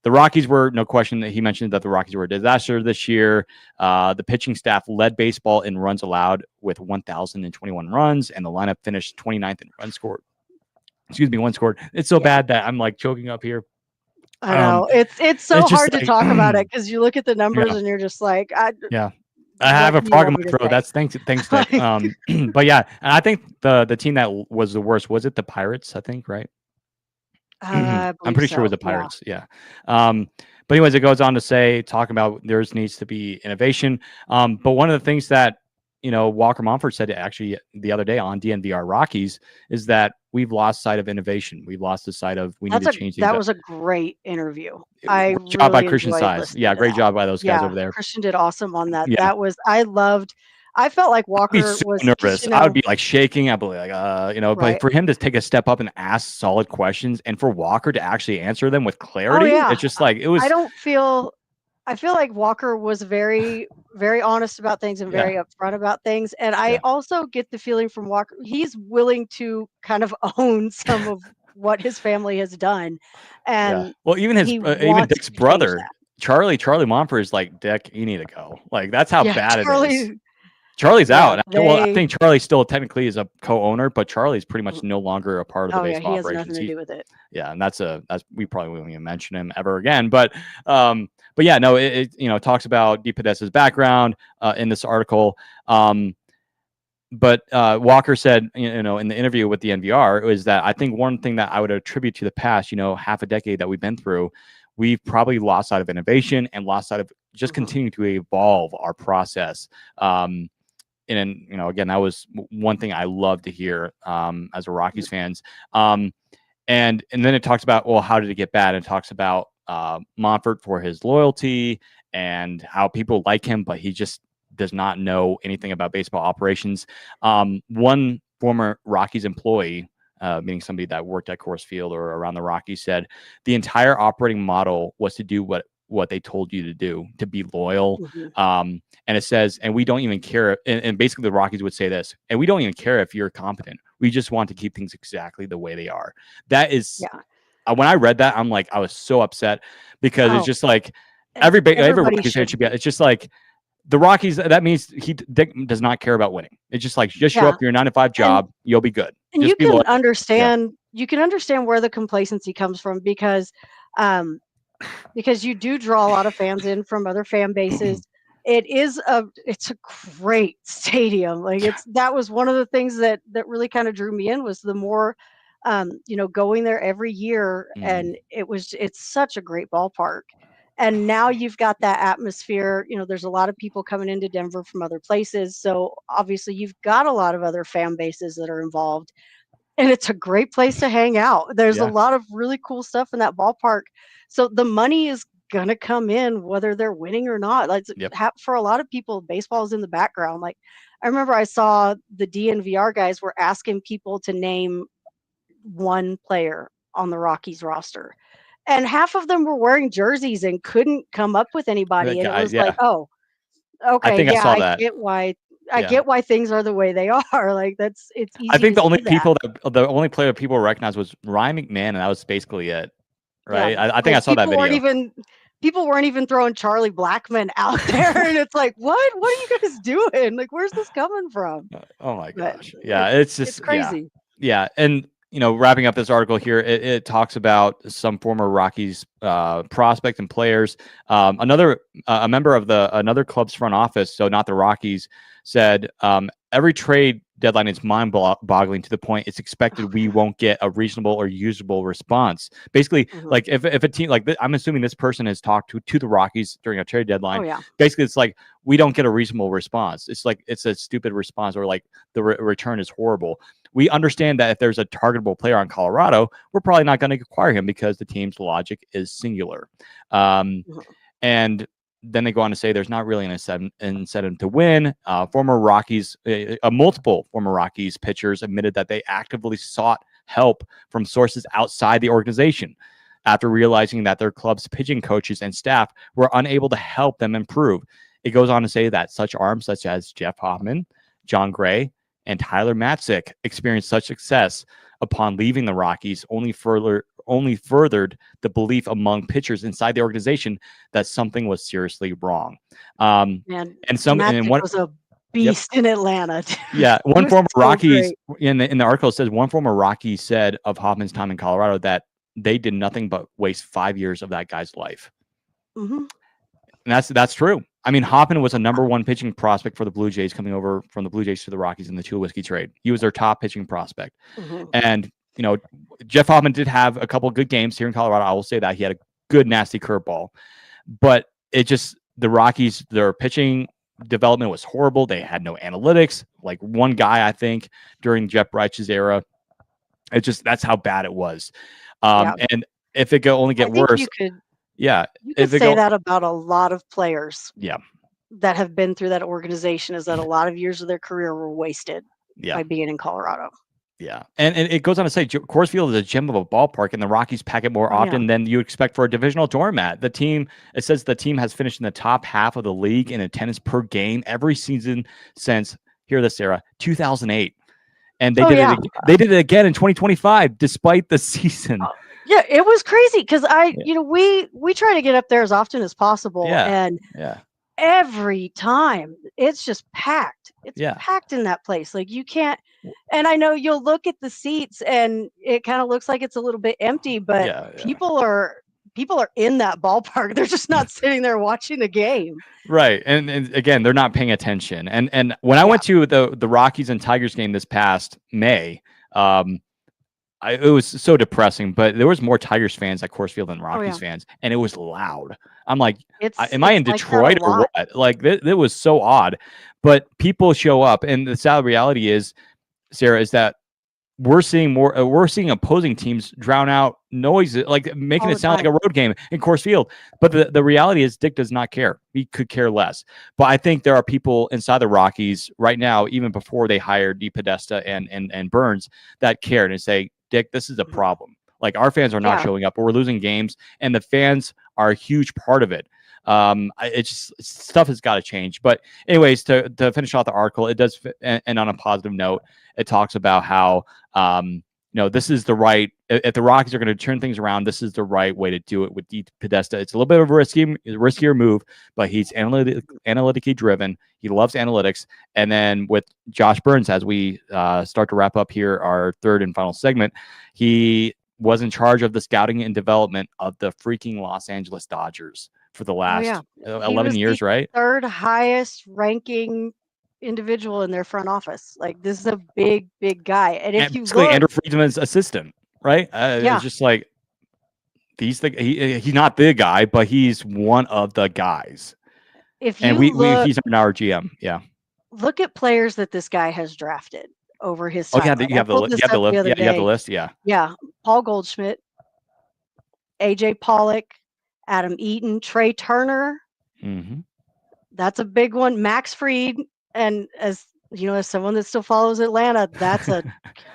The Rockies were, no question, that he mentioned that the Rockies were a disaster this year. The pitching staff led baseball in runs allowed with 1,021 runs, and the lineup finished 29th in runs scored. Excuse me, one scored. It's so Yeah. bad that I'm like choking up here. I Um, know. It's so it's just hard to like, talk about it because you look at the numbers yeah, and you're just like, yeah. I what have a do you frog in want me my to throat. say? That's thanks, Dick. Like, But yeah, and I think the team that was the worst, was it the Pirates? I think, right? I I'm believe pretty sure it was so. the Yeah. Pirates. Yeah. But anyways, it goes on to say, talking about there's needs to be innovation. But one of the things that Walker Mumford said it actually the other day on DNVR Rockies is that we've lost sight of innovation. We've lost the sight of we need to change things That up. was a great interview. I Great job by really Christian enjoyed Size. listening Yeah, to great that. job by those guys Yeah, over there. Christian did awesome on that. Yeah. I felt like I'd be Walker so was just, nervous. I would be like shaking. I'd be like, but right. for him to take a step up and ask solid questions and for Walker to actually answer them with Oh, clarity, yeah. it's just like, it I was, don't feel I feel like Walker was very, very honest about things and yeah, very upfront about things, and I yeah, also get the feeling from Walker he's willing to kind of own some of what his family has done, yeah. and Well, he even wants Dick's to change brother, that. Charlie Mumford is like, Dick, you need to go. Like, that's how Yeah, bad it is. Charlie Charlie's yeah, out. Well, I they think Charlie still technically is a co-owner, but Charlie's pretty much Mhm. no longer a part of the Oh, yeah, baseball he has nothing operations. to do with it. Yeah, and that's we probably won't even mention him ever again. But yeah, no, it talks about DePodesta's background in this article. But Walker said, in the interview with the NVR, was that I think one thing that I would attribute to the past, half a decade that we've been through, we've probably lost sight of innovation and lost sight of just Mhm, continuing to evolve our process. And again, that was one thing I love to hear as a mhm, Rockies fans. And then it talks about, well, how did it get bad? It talks about Monfort for his loyalty and how people like him, but he just does not know anything about baseball operations. One former Rockies employee, meaning somebody that worked at Coors Field or around the Rockies, said the entire operating model was to do what they told you to do, to be loyal. mhm. And it says, and we don't even care. And basically, the Rockies would say this, and we don't even care if you're competent. We just want to keep things exactly the way they are. That is, Yeah, when I read that, I'm like, I was so upset because it's oh, just like and every everybody Rockies fan should should be. be. It's just like the Rockies. That means Dick does not care about winning. It's just like just show Yeah, up to your 9 to 5 and job, you'll be good. and Just be loyal. Yeah. you can understand where the complacency comes from um, because you do draw a lot of fans in from other fan bases. It's a great stadium. Like Yeah. that was one of the things that really kind of drew me in was the more going there every year Mm, and it's such a great ballpark. And now you've got that atmosphere, there's a lot of people coming into Denver from other places. So obviously you've got a lot of other fan bases that are involved and it's a great place to hang out. There's a yeah. lot of really cool stuff in that ballpark. So the money is gonna come in whether they're winning or not. Like Yep. for a lot of people, baseball is in the background. Like I remember I saw the DNVR guys were asking people to name one player on the Rockies roster. And half of them were wearing jerseys and couldn't come up with The anybody. And it guy. was like, Yeah. oh, I okay, think I yeah, saw that. I Yeah. get why things are the way they are. Like it's I easy think to see that. the only player people recognized was Ryan McMahon, and that was basically it. Yeah, Right. I think I like, saw that video. people weren't even throwing Charlie Blackman out there, and it's like, "What? What are you guys doing? Like, where's this coming from?" Oh my But gosh. Yeah. It's it's just, yeah. crazy. Yeah. And, wrapping up this article here, it talks about some former Rockies prospects and players. A member of another club's front office, so not the Rockies, said every trade deadline is mind-boggling to the point it's expected we won't get a reasonable or usable response. Basically, Mhm. like if a team like I'm assuming this person has talked to the Rockies during a trade Oh, deadline. yeah. Basically, it's like we don't get a reasonable response. It's like it's a stupid response, or like the return is horrible. We understand that if there's a targetable player on Colorado, we're probably not going to acquire him because the team's logic is singular. Um, Mhm. and then they go on to say there's not really an incentive to win. Multiple former Rockies pitchers admitted that they actively sought help from sources outside the organization after realizing that their club's pitching coaches and staff were unable to help them improve. It goes on to say that such arms such as Jeff Hoffman, John Gray, and Tyler Matzik experienced such success upon leaving the Rockies only furthered the belief among pitchers inside the organization that something was seriously wrong. Um, Man, and Magic one, was a yep, beast in Atlanta, dude. yeah, He one was former so Rockies great. in the article says one former Rocky said of Hoffman's time in Colorado that they did nothing but waste 5 years of that guy's life. Mhm. And that's true. I mean, Hoffman was a number 1 pitching prospect for the Blue Jays coming over from the Blue Jays to the Rockies in the Two Whiskey trade. He was their top pitching prospect. Mhm. And, Jeff Hoffman did have a couple good games here in Colorado. I will say that he had a good, nasty curveball. But the Rockies, their pitching development was horrible. They had no analytics. Like one guy, I think, during Jeff Breich's era, that's how bad it was. Yeah. And if it could only I get think worse, yeah. you could If it say go, that about a lot of players yeah, that have been through that organization, is that a lot of years of their career were wasted yeah. by being in Colorado. Yeah, and it goes on to say Coors Field is a gem of a ballpark, and the Rockies pack it more Oh, often yeah. than you expect for a divisional doormat. It says the team has finished in the top half of the league in attendance per game every season since, hear this, Sarah, 2008, and they Oh, did yeah. They did it again in 2025, despite the season. Yeah, it was crazy because Yeah. we try to get up there as often as possible, Yeah, and yeah, every time it's just packed. It's yeah, packed in that place. Like you can't. And I know you'll look at the seats and it kind of looks like it's a little bit empty, but yeah. people are in that ballpark. They're just not sitting there watching the game. Right, and again, they're not paying attention. And when I Yeah. went to the Rockies and Tigers game this past May, it was so depressing, but there was more Tigers fans at Coors Field than Rockies fans, and it was loud. I'm like, am I in It's like that a Detroit or lot. what? Like, it was so odd. But people show up, and the sad reality is, Sarah, is that we're seeing opposing teams drown out noise, like making All it the sound like time. a road game in Coors Field. But the reality is Dick does not care. He could care less. But I think there are people inside the Rockies right now, even before they hired DePodesta and Burns, that cared and say, Dick, this is a problem. Like our fans are not Yeah. showing up, or we're losing games, and the fans are a huge part of it. It's just stuff has got to change. But anyways, to finish off the article, it does, and on a positive note, it talks about how this is the right. If the Rockies are going to turn things around, this is the right way to do it with Podesta. It's a little bit of a riskier move, but he's analytically driven. He loves analytics. And then with Josh Burns, as we start to wrap up here, our third and final segment, he was in charge of the scouting and development of the freaking Los Angeles Dodgers for the last 11 years, right? Third highest ranking individual in their front office. Like this is a big guy. And if you basically look, Andrew Friedman's assistant, right? It's just like he's not the guy, but he's one of the guys. if And you look, he's our GM. Yeah. look at players that this guy has drafted over his Oh time. yeah, Like, you I have the pulled this you have the up the list. other Yeah, you have the day. list. Yeah. Yeah, Paul Goldschmidt, AJ Pollock, Adam Eaton, Trey Turner. Mm-hmm. That's a big one. Max Fried, and as you know, as someone that still follows Atlanta, that's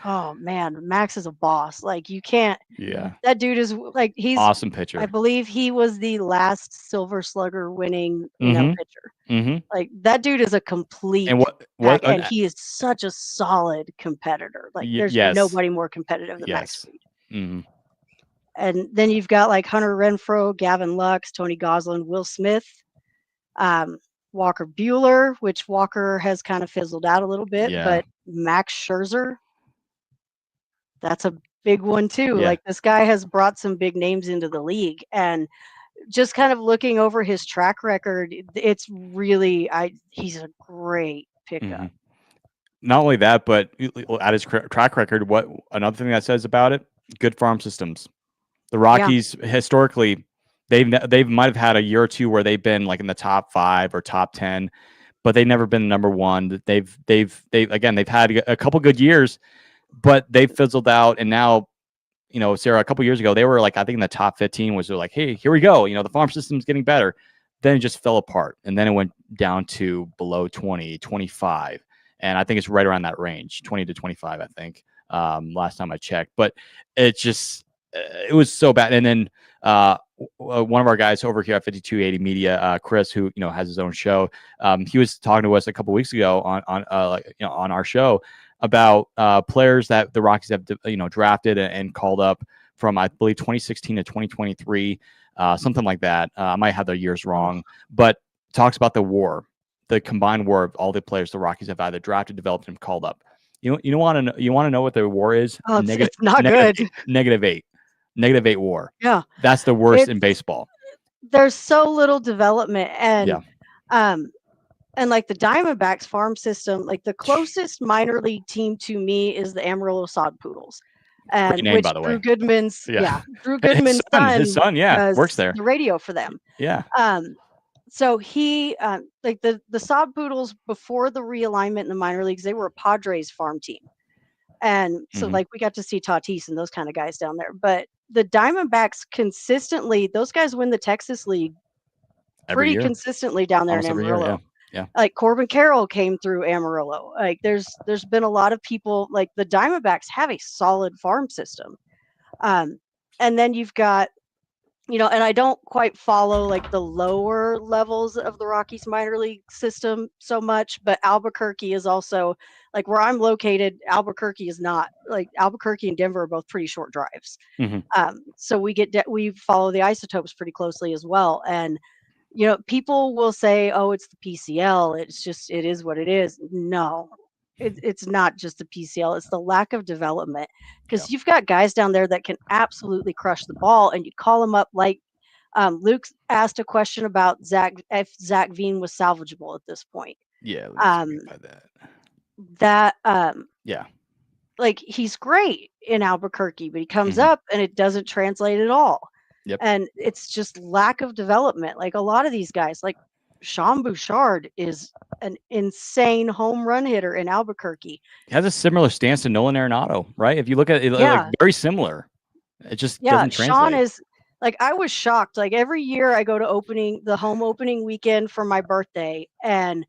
oh man, Max is a boss. Like you can't. Yeah. That dude is like Awesome pitcher. I believe he was the last Silver Slugger winning pitcher. Mm-hmm. Like that dude is a complete And and he is such a solid competitor. Like there's nobody more competitive than Max Fried. Mm-hmm. And then you've got like Hunter Renfroe, Gavin Lux, Tony Goslin, Will Smith, Walker Buehler, which Walker has kind of fizzled out a little bit, but Max Scherzer, that's a big one too. Yeah. Like this guy has brought some big names into the league, and just kind of looking over his track record, it's really he's a great pickup. Mm-hmm. Not only that, but at his track record, what another thing that says about it, good farm systems. The Rockies historically, they've might have had a year or two where they've been like in the top 5 or top 10, but they've never been number one. They've had a couple good years, but they've fizzled out. And now, Sarah, a couple years ago, they were like, I think in the top 15 was like, hey, here we go. The farm system's getting better. Then it just fell apart. And then it went down to below 20, 25. And I think it's right around that range, 20 to 25, I think, last time I checked. But it just, it was so bad. And then one of our guys over here at 5280 Media, Chris, who has his own show, he was talking to us a couple weeks ago on our show about players that the Rockies have drafted and called up from, I believe, 2016 to 2023, something like that. I might have the years wrong, but talks about the combined WAR of all the players the Rockies have either drafted, developed, and called up. You want to know what their WAR is? Oh, it's not good. -8 WAR. Yeah, that's the worst in baseball. There's so little development, and and like the Diamondbacks farm system, like the closest minor league team to me is the Amarillo Sod Poodles, and name, which by the way. Drew Goodman's Drew Goodman's his son does works there, the radio for them. Yeah. So he like the Sod Poodles before the realignment in the minor leagues, they were a Padres farm team. And so Mhm. like we got to see Tatis and those kind of guys down there. But the Diamondbacks consistently, those guys win the Texas League Every pretty year, consistently down there in almost every year. Amarillo. Yeah. Yeah. Like Corbin Carroll came through Amarillo. Like there's been a lot of people like the Diamondbacks have a solid farm system. Um, and then you've got, and I don't quite follow like the lower levels of the Rockies minor league system so much, but Albuquerque is also like where I'm located. Albuquerque is not like Albuquerque and Denver are both pretty short drives. Mhm. So we follow the isotopes pretty closely as well. And people will say, "Oh, it's the PCL. It is what it is." No, it's not just the PCL. It's the lack of development Yeah. because you've got guys down there that can absolutely crush the ball, and you call them up like Luke asked a question about Zach if Zach Veen was salvageable at this point. Yeah. What do you mean Um, by that? that Yeah. like he's great in Albuquerque, but he comes Mhm. up and it doesn't translate at all. Yep. And it's just lack of development. Like a lot of these guys, like Sean Bouchard is an insane home run hitter in Albuquerque. He has a similar stance to Nolan Arenado, right? If you look at it, like Yeah. very similar. It just Yeah. doesn't Sean translate. is like, I was shocked. Like every year I go to the home opening weekend for my birthday. And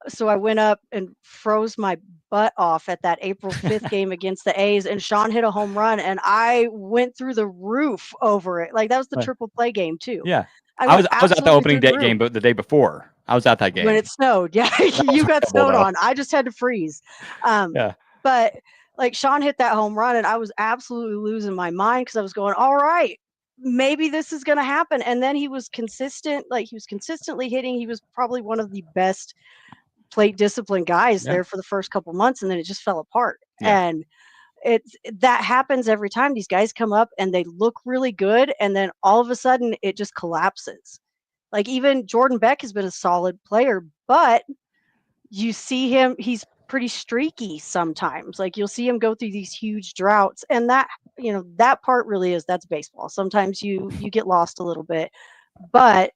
so I went up and froze my butt off at that April 5th game against the A's, and Sean hit a home run, and I went through the roof over it. Like that was the Right. triple play game too. Yeah. I I went was at the absolutely opening through the day roof game, but the day before I was at that when game. it snowed. Yeah, That was you got horrible, snowed though. on. I just had to freeze. Um, Yeah. but like Sean hit that home run, and I was absolutely losing my mind because I was going, all right, maybe this is going to happen. And then he was consistent. Like he was consistently hitting. He was probably one of the best plate discipline guys Yeah. there for the first couple months, and then it just fell apart. Yeah. And that happens every time these guys come up and they look really good, and then all of a sudden it just collapses. Like even Jordan Beck has been a solid player, but you see him, he's pretty streaky sometimes. Like you'll see him go through these huge droughts, and that part really that's baseball. Sometimes you get lost a little bit, but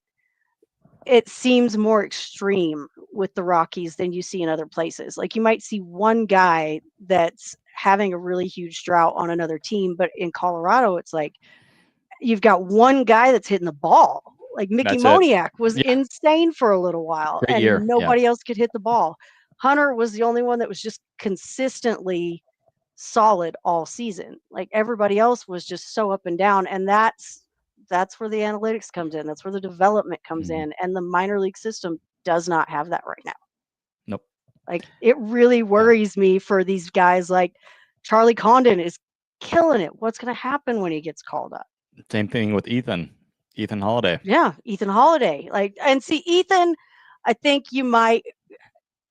it seems more extreme with the Rockies than you see in other places. Like you might see one guy that's having a really huge drought on another team, but in Colorado, it's like you've got one guy that's hitting the ball. Like Mickey That's it. Moniak was Yeah. insane for a little while, Great and year. Yeah. nobody else could hit the ball. Hunter was the only one that was just consistently solid all season. Like everybody else was just so up and down, and that's where the analytics comes in. That's where the development comes Mhm. in, and the minor league system does not have that right now. Nope. Like it really worries me for these guys. Like Charlie Condon is killing it. What's going to happen when he gets called up? Same thing with Ethan Holiday. Yeah, Ethan Holiday. Like, and see Ethan, I think you might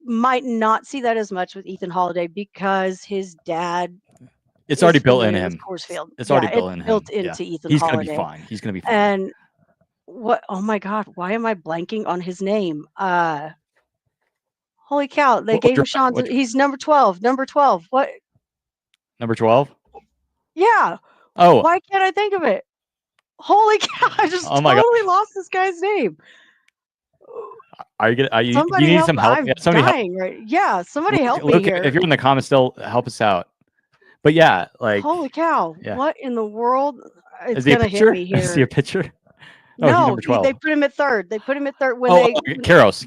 not see that as much with Ethan Holiday because his dad It's already is built in familiar with him. Coors Field. It's Yeah, already it's built in him. built Yeah. into Ethan He's gonna be Holiday. fine. He's gonna be fine. And what? Oh my God, why am I blanking on his name? Holy cow! They What's gave him Sean's. your He's number 12. Number 12. What? number 12? Yeah. Oh, Why can't I think of it? Holy cow! I just oh my gosh. totally lost this guy's name. Are you do you Somebody need help! some help? I'm Yeah, somebody help. dying right. Yeah, somebody help me Luke, here. if you're in the comments still, help us out. But yeah, like Holy cow! yeah. What in the world? It's Is he a gonna hit pitcher? me Is he here. a pitcher? Oh, he's No, number 12. they put him at third. They put him at third when Oh, they. Karros.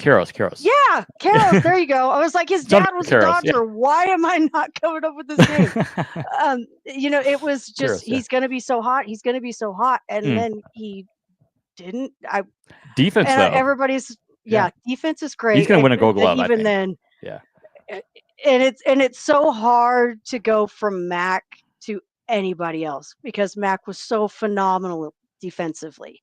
Yeah, Karros. There you go. I was like, his dad was a Karros, yeah. Dodger. Why am I not coming up with this name? It was just Karros, yeah. he's going to be so hot. He's going to be so hot, and then he didn't. Defense though. Everybody's defense is great. He's going to win a Gold Glove. Even I think. then, yeah. And it's so hard to go from Mac to anybody else because Mac was so phenomenal defensively.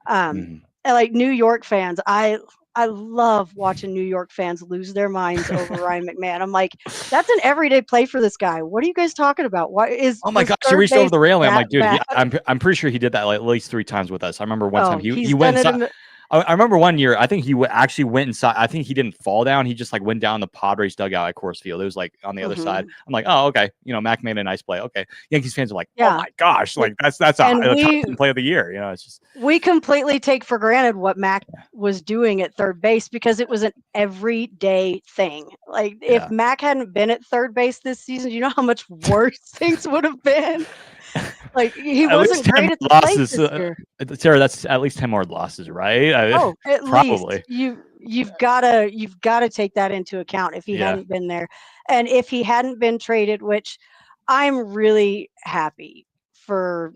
And like New York fans, I love watching New York fans lose their minds over Ryan McMahon. I'm like, that's an everyday play for this guy. What are you guys talking about? Why is oh my gosh, he reached over the railing. I'm like, dude, I'm pretty sure he did that like at least 3 times with us. I remember one time he went. I remember one year, I think he actually went inside. I think he didn't fall down. He just like went down the Padres dugout at Coors Field. It was like on the other side. Mhm. I'm like, oh, okay. Mac made a nice play. Okay. Yankees fans are like, oh Yeah. my gosh, It like that's and a top 10 play of the year. It's just we completely take for granted what Mac was doing at third base because it was an everyday thing. Like, if yeah. Mac hadn't been at third base this season, you know how much worse things would have been? Like, he At least wasn't 10 great more at the plate losses. this year. Sarah, that's at least 10 more losses, right? Oh, at least Probably. you've gotta take that into account if he Yeah. hadn't been there. And if he hadn't been traded, which I'm really happy for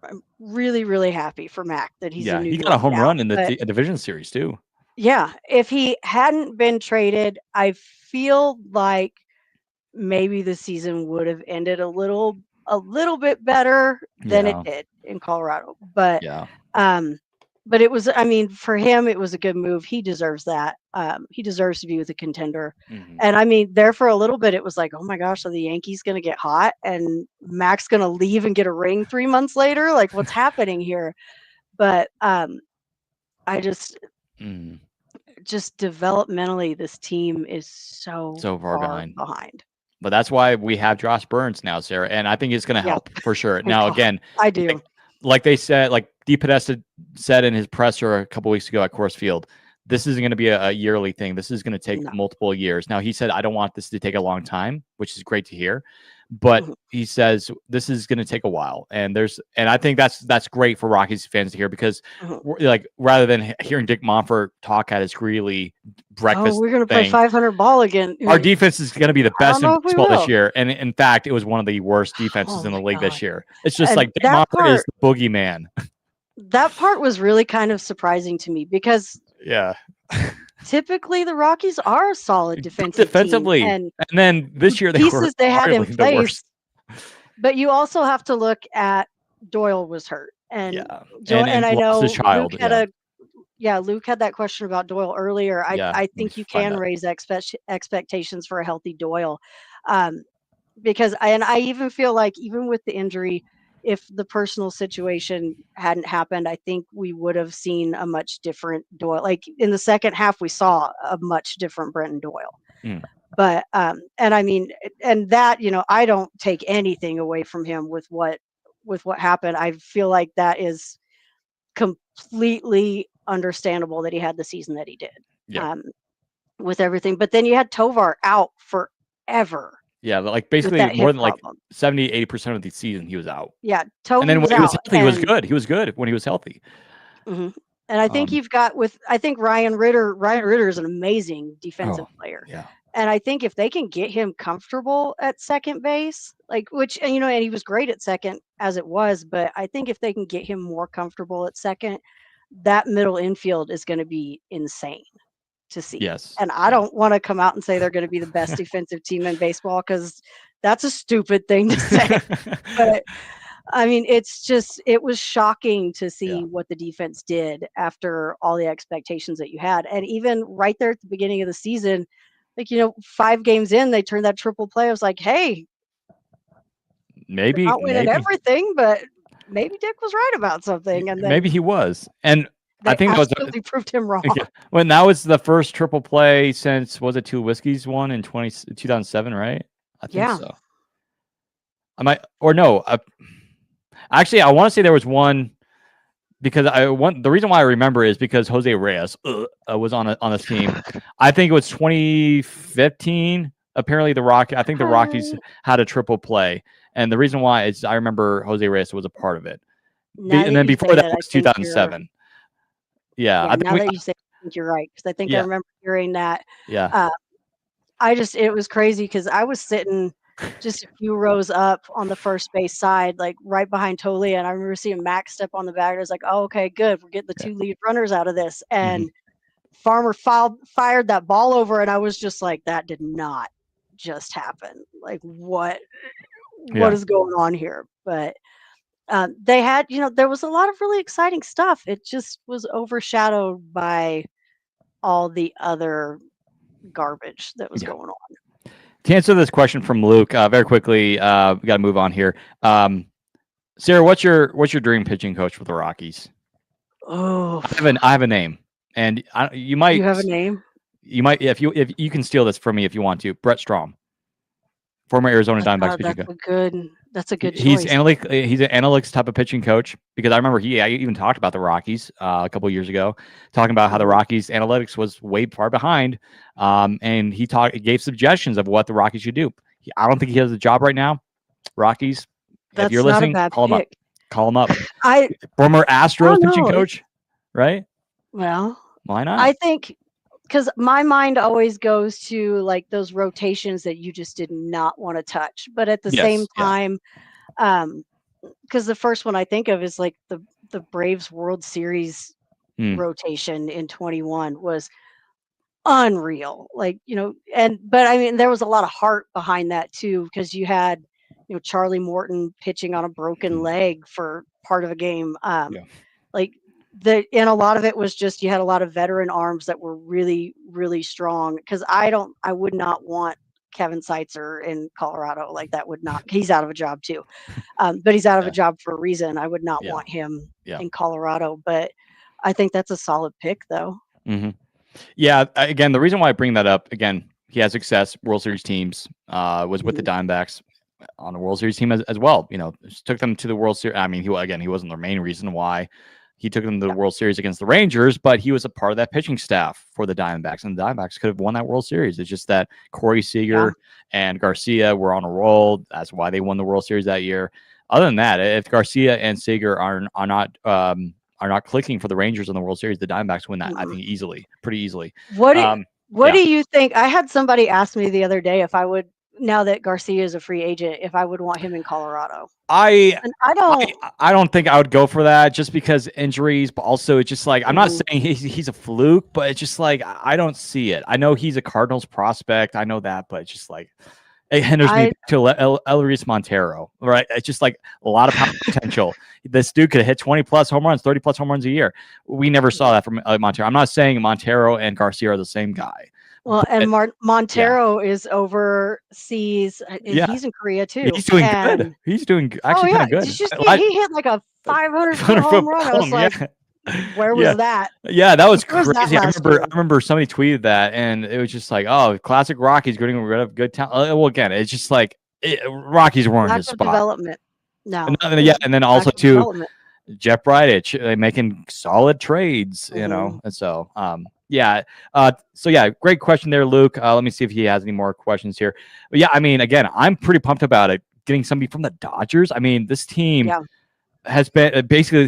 I'm really, really happy for Mac that he's in Yeah. New He got a York home now. run in the But division series, too. yeah, if he hadn't been traded, I feel like maybe the season would have ended a little bit better than it Yeah. did in Colorado. But Yeah. um it was, I mean, for him it was a good move. He deserves that. He deserves to be with a contender. Hmm. And I mean, there for a little bit it was like, "Oh my gosh, are the Yankees going to get hot and Mac's going to leave and get a ring 3 months later? Like, what's happening here?" But I Mm. just developmentally this team is so So far far behind. behind. But that's why we have Josh Burns now, Sarah, and I think it's going to Yeah. help for sure. Thank Now, God. again, I do. like they said, like DePodesta said in his presser a couple weeks ago at Coors Field, this isn't going to be a yearly thing. This is going to take No. multiple years. Now, he said, I don't want this to take a long time, which is great to hear. But Mhm. he says this is going to take a while, and I think that's great for Rockies fans to hear because, Mhm. like, rather than hearing Dick Monfort talk at his Greeley Oh, breakfast we're gonna play thing, 500 ball again. our defense is going to be the I don't best in know if we baseball this will. year, and in fact, it was one of the worst defenses Oh in the my league this god. year. It's just And like Dick Monfort is the boogeyman. that part was really kind of surprising to me because Yeah. typically the Rockies are a solid defensive team, Defensively. and And then the this year they were pieces they had in arguably the place. worst. But you also have to look at Doyle was hurt, and Yeah. And And I lost his know Luke child. had Yeah. Luke had that question about Doyle earlier. I Yeah. I Let me think you find can that. raise expectations for a healthy Doyle, um, because I even feel like even with the injury, if the personal situation hadn't happened, I think we would have seen a much different Doyle. Like, in the second half, we saw a much different Brenton Doyle. Mm. But and I mean, and that, I don't take anything away from him with what happened. I feel like that is completely understandable that he had the season that he did, Yeah. um, with everything. But then you had Tovar out forever Yeah. Like with basically that hip more than like problem. 70-80% of the season he was out. Yeah, And Toby then when was he was out, healthy, he was good. He was good when he was healthy. mhm, and I think Um, I think Ryan Ritter. Ryan Ritter is an amazing defensive oh, player, yeah. and I think if they can get him comfortable at second base, like, which, and he was great at second as it was, but I think if they can get him more comfortable at second, that middle infield is going to be insane to see. Yes. And I Yeah. don't want to come out and say they're going to be the best defensive team in baseball because that's a stupid thing to say. But I mean, it was shocking to Yeah. see what the defense did after all the expectations that you had. And even right there at the beginning of the season, like, 5 games in, they turned that triple play. I was like, hey, they're Maybe, not winning maybe, everything, but maybe Dick was right about something. And maybe then he was. And I they think that was absolutely proved him wrong. yeah. When that was the first triple play since was it Two Whiskeys one in 2007, right? I think Yeah. so. I might or no. Actually, I want to say there was one because the reason why I remember is because Jose Reyes was on this team. I think it was 2015. Apparently, I think the Rockies Hi. had a triple play, and the reason why is I remember Jose Reyes was a part of it. Now And that then you before say that that, I was think you're 2007. Yeah, yeah, I think now that you say it, I think you're right, because I think I yeah, remember hearing that. yeah. Uh, it was crazy because I was sitting just a few rows up on the first base side, like, right behind Tolley, and I remember seeing Max step on the bag. I was like, "Oh, okay, good. We're getting the Yeah. 2 lead runners out of this." Mhm. And Farmer fired that ball over, and I was just like, "That did not just happen. Like, what Yeah. is going on here?" But they had, there was a lot of really exciting stuff. It just was overshadowed by all the other garbage that was Yeah. going on. To answer this question from Luke, very quickly, we got to move on here. Sarah, what's your dream pitching coach for the Rockies? Oh, I have a name, and you you might have a name? if you can steal this from me if you want to. Brett Strom, former Arizona Diamondbacks pitching coach. That's a good He's choice. he's an analytics type of pitching coach because I remember I even talked about the Rockies a couple of years ago, talking about how the Mhm. Rockies analytics was way far behind, and he gave suggestions of what the Rockies should do. I don't think he has a job right now. Rockies, if you're That's not a listening, bad call him up. pick. Call him up. I Former I Astros don't pitching know. coach, right? Well, Why not? I think because my mind always goes to like those rotations that you just did not want to touch. But at the same Yes. Yeah. time, because the first one I think of is like the Braves World Series Hmm. rotation in 21 was unreal. Like, but I mean, there was a lot of heart behind that too, because you had, Charlie Morton pitching on a broken Hmm. leg for part of a game. Yeah. Like and a lot of it was just you had a lot of veteran arms that were really, really strong. Because I would not want Kevin Seitzer in Colorado. Like that would not. He's out of a job too, but he's out of a Yeah. job for a reason. I would not Yeah. want him Yeah. in Colorado. But I think that's a solid pick, though. Hmm. Yeah. Again, the reason why I bring that up again, he has success. World Series teams was with the Mhm. Diamondbacks on the World Series team as well. Took them to the World Series. I mean, he wasn't the main reason why he took them to the Yeah, World Series against the Rangers, but he was a part of that pitching staff for the Diamondbacks, and the Diamondbacks could have won that World Series. It's just that Corey yeah. Seager and Garcia were on a roll. That's why they won the World Series that year. Other than that, if Garcia and Seager are not clicking for the Rangers in the World Series, the Diamondbacks win that. I Mm. think easily, pretty easily. What do Um, what yeah, do you think? I had somebody ask me the other day if I would, now that Garcia is a free agent, if I would want him in Colorado. I And I don't. I don't think I would go for that just because injuries, but also it's just like I'm not Mhm. saying he's a fluke, but it's just like I don't see it. I know he's a Cardinals prospect, I know that, but it's just like it hinders me I back to Elvis Montero, right? It's just like a lot of power potential. This dude could hit 20 plus home runs, 30 plus home runs a year. We never saw that from Montero. I'm not saying Montero and Garcia are the same guy, Well, and but yeah, Montero is overseas. yeah, He's in Korea too. he's doing good. And He's doing oh actually kind yeah, of good. did you see he hit like a 500-foot 500 home foot run? I was bomb, yeah. like, where Yeah. was that? Yeah, that was Where was that crazy. last year? I remember somebody tweeted that, and it was just like, "Oh, classic Rockies getting rid of good talent." Well, again, it's just like Rockies weren't Lack his of spot. development. And No, then, yeah, and then lack also of too, development. Jeff Bridich making solid trades, Mhm. and so yeah. So yeah, great question there, Luke. Let me see if he has any more questions here. But yeah, I mean, again, I'm pretty pumped about it. Getting somebody from the Dodgers. I mean, this team Yeah. has been basically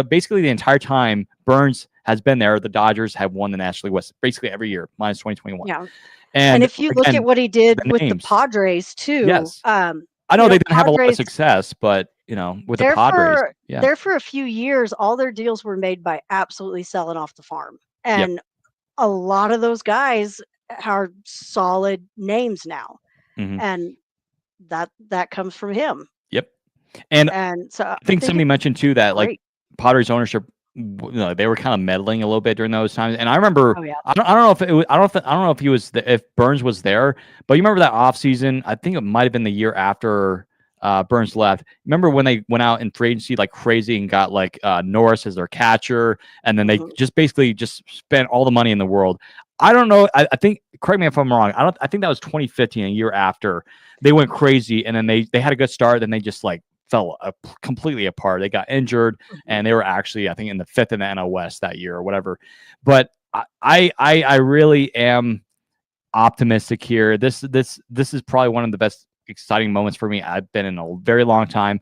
basically the entire time Burns has been there. The Dodgers have won the National League West basically every year, minus 2021. Yeah. And And if you look at again, what he did the with the names. Padres too, Yes, I know they didn't have a lot of Padres, success, but with the there Padres, for yeah, there for a few years, all their deals were made by absolutely selling off the farm. yep, And a lot of those guys are solid names now. hmm, And that comes from him. yep. And And so I I think think somebody it's mentioned too that like great. Padres ownership, they were kind of meddling a little bit during those times. And I remember, Oh yeah. I don't know if it was, I don't know if he was, if Burns was there, but you remember that off season? I think it might have been the year after Burns left. Remember when they went out in free agency like crazy and got like Norris as their catcher, and then they Mhm. just basically just spent all the money in the world. I don't know. I think, correct me if I'm wrong. I think that was 2015, a year after they went crazy, and then they had a good start, then they just like fell completely apart. They got injured, Mhm. and they were actually, I think, in the fifth in the NL West that year or whatever. But I really am optimistic here. This is probably one of the best exciting moments for me I've been in a very long time.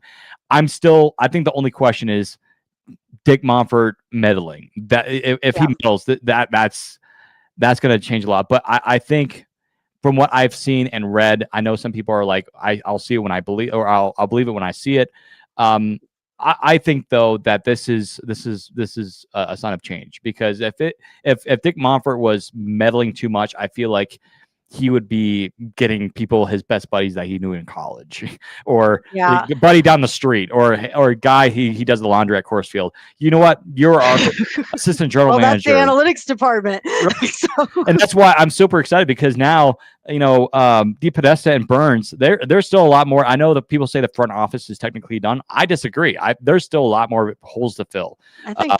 I think the only question is Dick Monfort meddling. That if he Yeah. meddles, that's going to change a lot. But I think from what I've seen and read, I know some people are like, I'll see it when I believe, or I'll believe it when I see it. Um, I think though that this is a sign of change, because if Dick Monfort was meddling too much, I feel like he would be getting people, his best buddies that he knew in college, or Yeah. a buddy down the street, or a guy he does the laundry at Coursefield. You know what? You're our assistant general Well, that's the manager. analytics department. Right. So, And that's why I'm super excited, because now, DePodesta and Burns, there's still a lot more. I know that people say the front office is technically done. I disagree. There's still a lot more holes to fill. I think Um,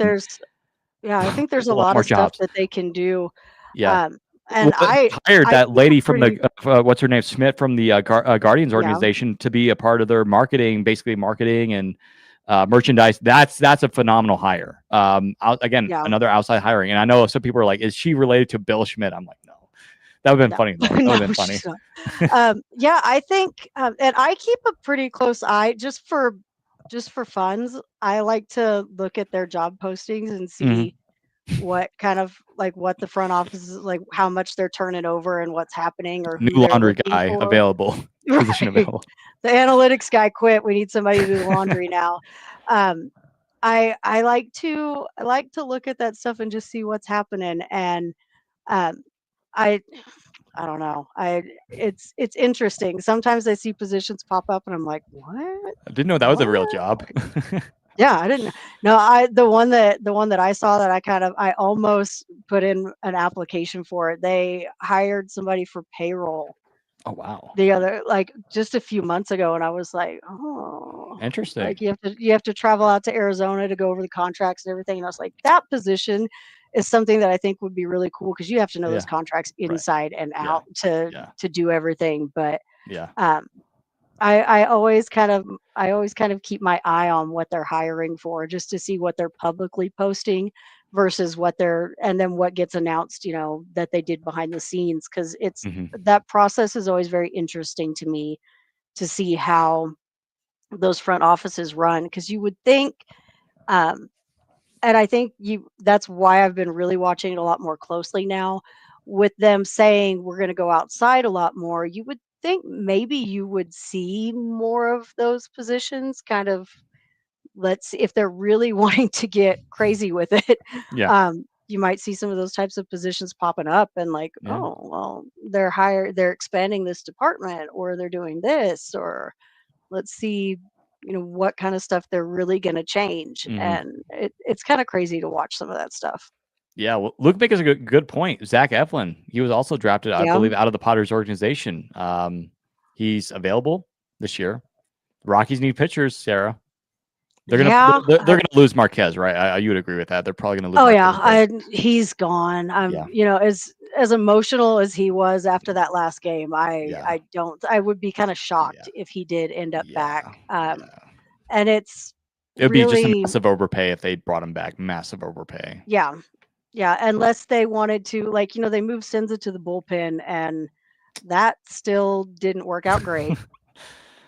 I think there's a a lot lot more of stuff jobs. that they can do. Yeah. And Well, they hired I that keep a lady from pretty, the what's her name, Smith, from the Guardians yeah, organization, to be a part of their marketing, basically marketing and merchandise. That's a phenomenal hire. Again, yeah, another outside hiring. And I know some people are like, "Is she related to Bill Schmidt?" I'm like, no. That would have been no, funny though. That no, would have been funny. she's not. Yeah, I think, and I keep a pretty close eye just for funds. I like to look at their job postings and Mhm. see what kind of like what the front office is like, how much they're turning over and what's happening or who New they're laundry looking guy for. available, position Right. available. The analytics guy quit. We need somebody to do the laundry now. Um, I like to look at that stuff and just see what's happening. And um, I I don't know. It's interesting. Sometimes I see positions pop up and I'm like, what? I didn't know that was a real What? job. Yeah, I didn't. No, the one that I saw that I almost put in an application for it. They hired somebody for payroll Oh wow, the other like just a few months ago, and I was like, oh, interesting. like you have to travel out to Arizona to go over the contracts and everything. And I was like, that position is something that I think would be really cool because you have to know those Yeah, contracts right. inside and Yeah, out to yeah, do everything. But yeah. um, I always kind of keep my eye on what they're hiring for just to see what they're publicly posting versus what they're and then what gets announced, that they did behind the scenes because it's Hmm. that process is always very interesting to me to see how those front offices run because you would think um and I think you that's why I've been really watching it a lot more closely now with them saying we're going to go outside a lot more. You would think maybe you would see more of those positions kind of let's see if they're really wanting to get crazy with it. Yeah, You might see some of those types of positions popping up and like, yeah. oh, well, they're expanding this department or they're doing this or let's see what kind of stuff they're really going to change Hmm. and it's kind of crazy to watch some of that stuff. Yeah, well, Luke makes a good point. Zach Eflin, he was also drafted, I Yeah, believe, out of the Potters organization. He's available this year. Rockies need pitchers, Sarah. They're gonna yeah. they're gonna lose Marquez, right? You would agree with that. They're probably gonna lose Oh Marquez. yeah, he's gone. Yeah, As emotional as he was after that last game, yeah, I would be kind of yeah, shocked if he did end up back. yeah, Um, yeah. and it's It would be just a really massive overpay if they brought him back. Massive overpay. yeah, yeah, unless they wanted to like, they moved Senza to the bullpen and that still didn't work out great.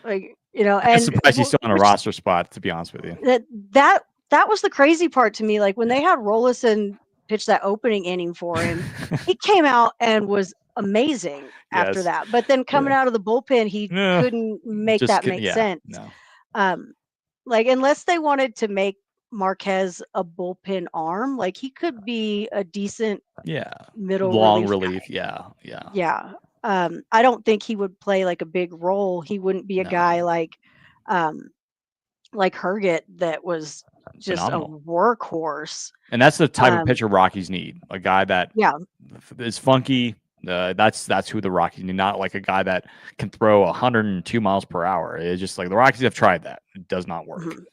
Like, I'm and surprised he's still on a which roster spot, to be honest with you. that that that was the crazy part to me. Like when they had Rollison pitch that opening inning for him, he came out and was amazing after Yes. that. But then coming Yeah. out of the bullpen, he No. couldn't make Just that kidding. make Yeah. sense. No. Um, like unless they wanted to make Marquez a bullpen arm, like he could be a decent Yeah. middle Long relief guy. relief. Yeah. Yeah. Yeah. I don't think he would play like a big role. He wouldn't be a guy No. um like Herget that was just a Phenomenal. workhorse. And that's the type of Um, pitcher Rockies need. A guy that yeah, is funky. That's who the Rockies need. Not like a guy that can throw 102 miles per hour. It's just like the Rockies have tried that. It does not work. mhm.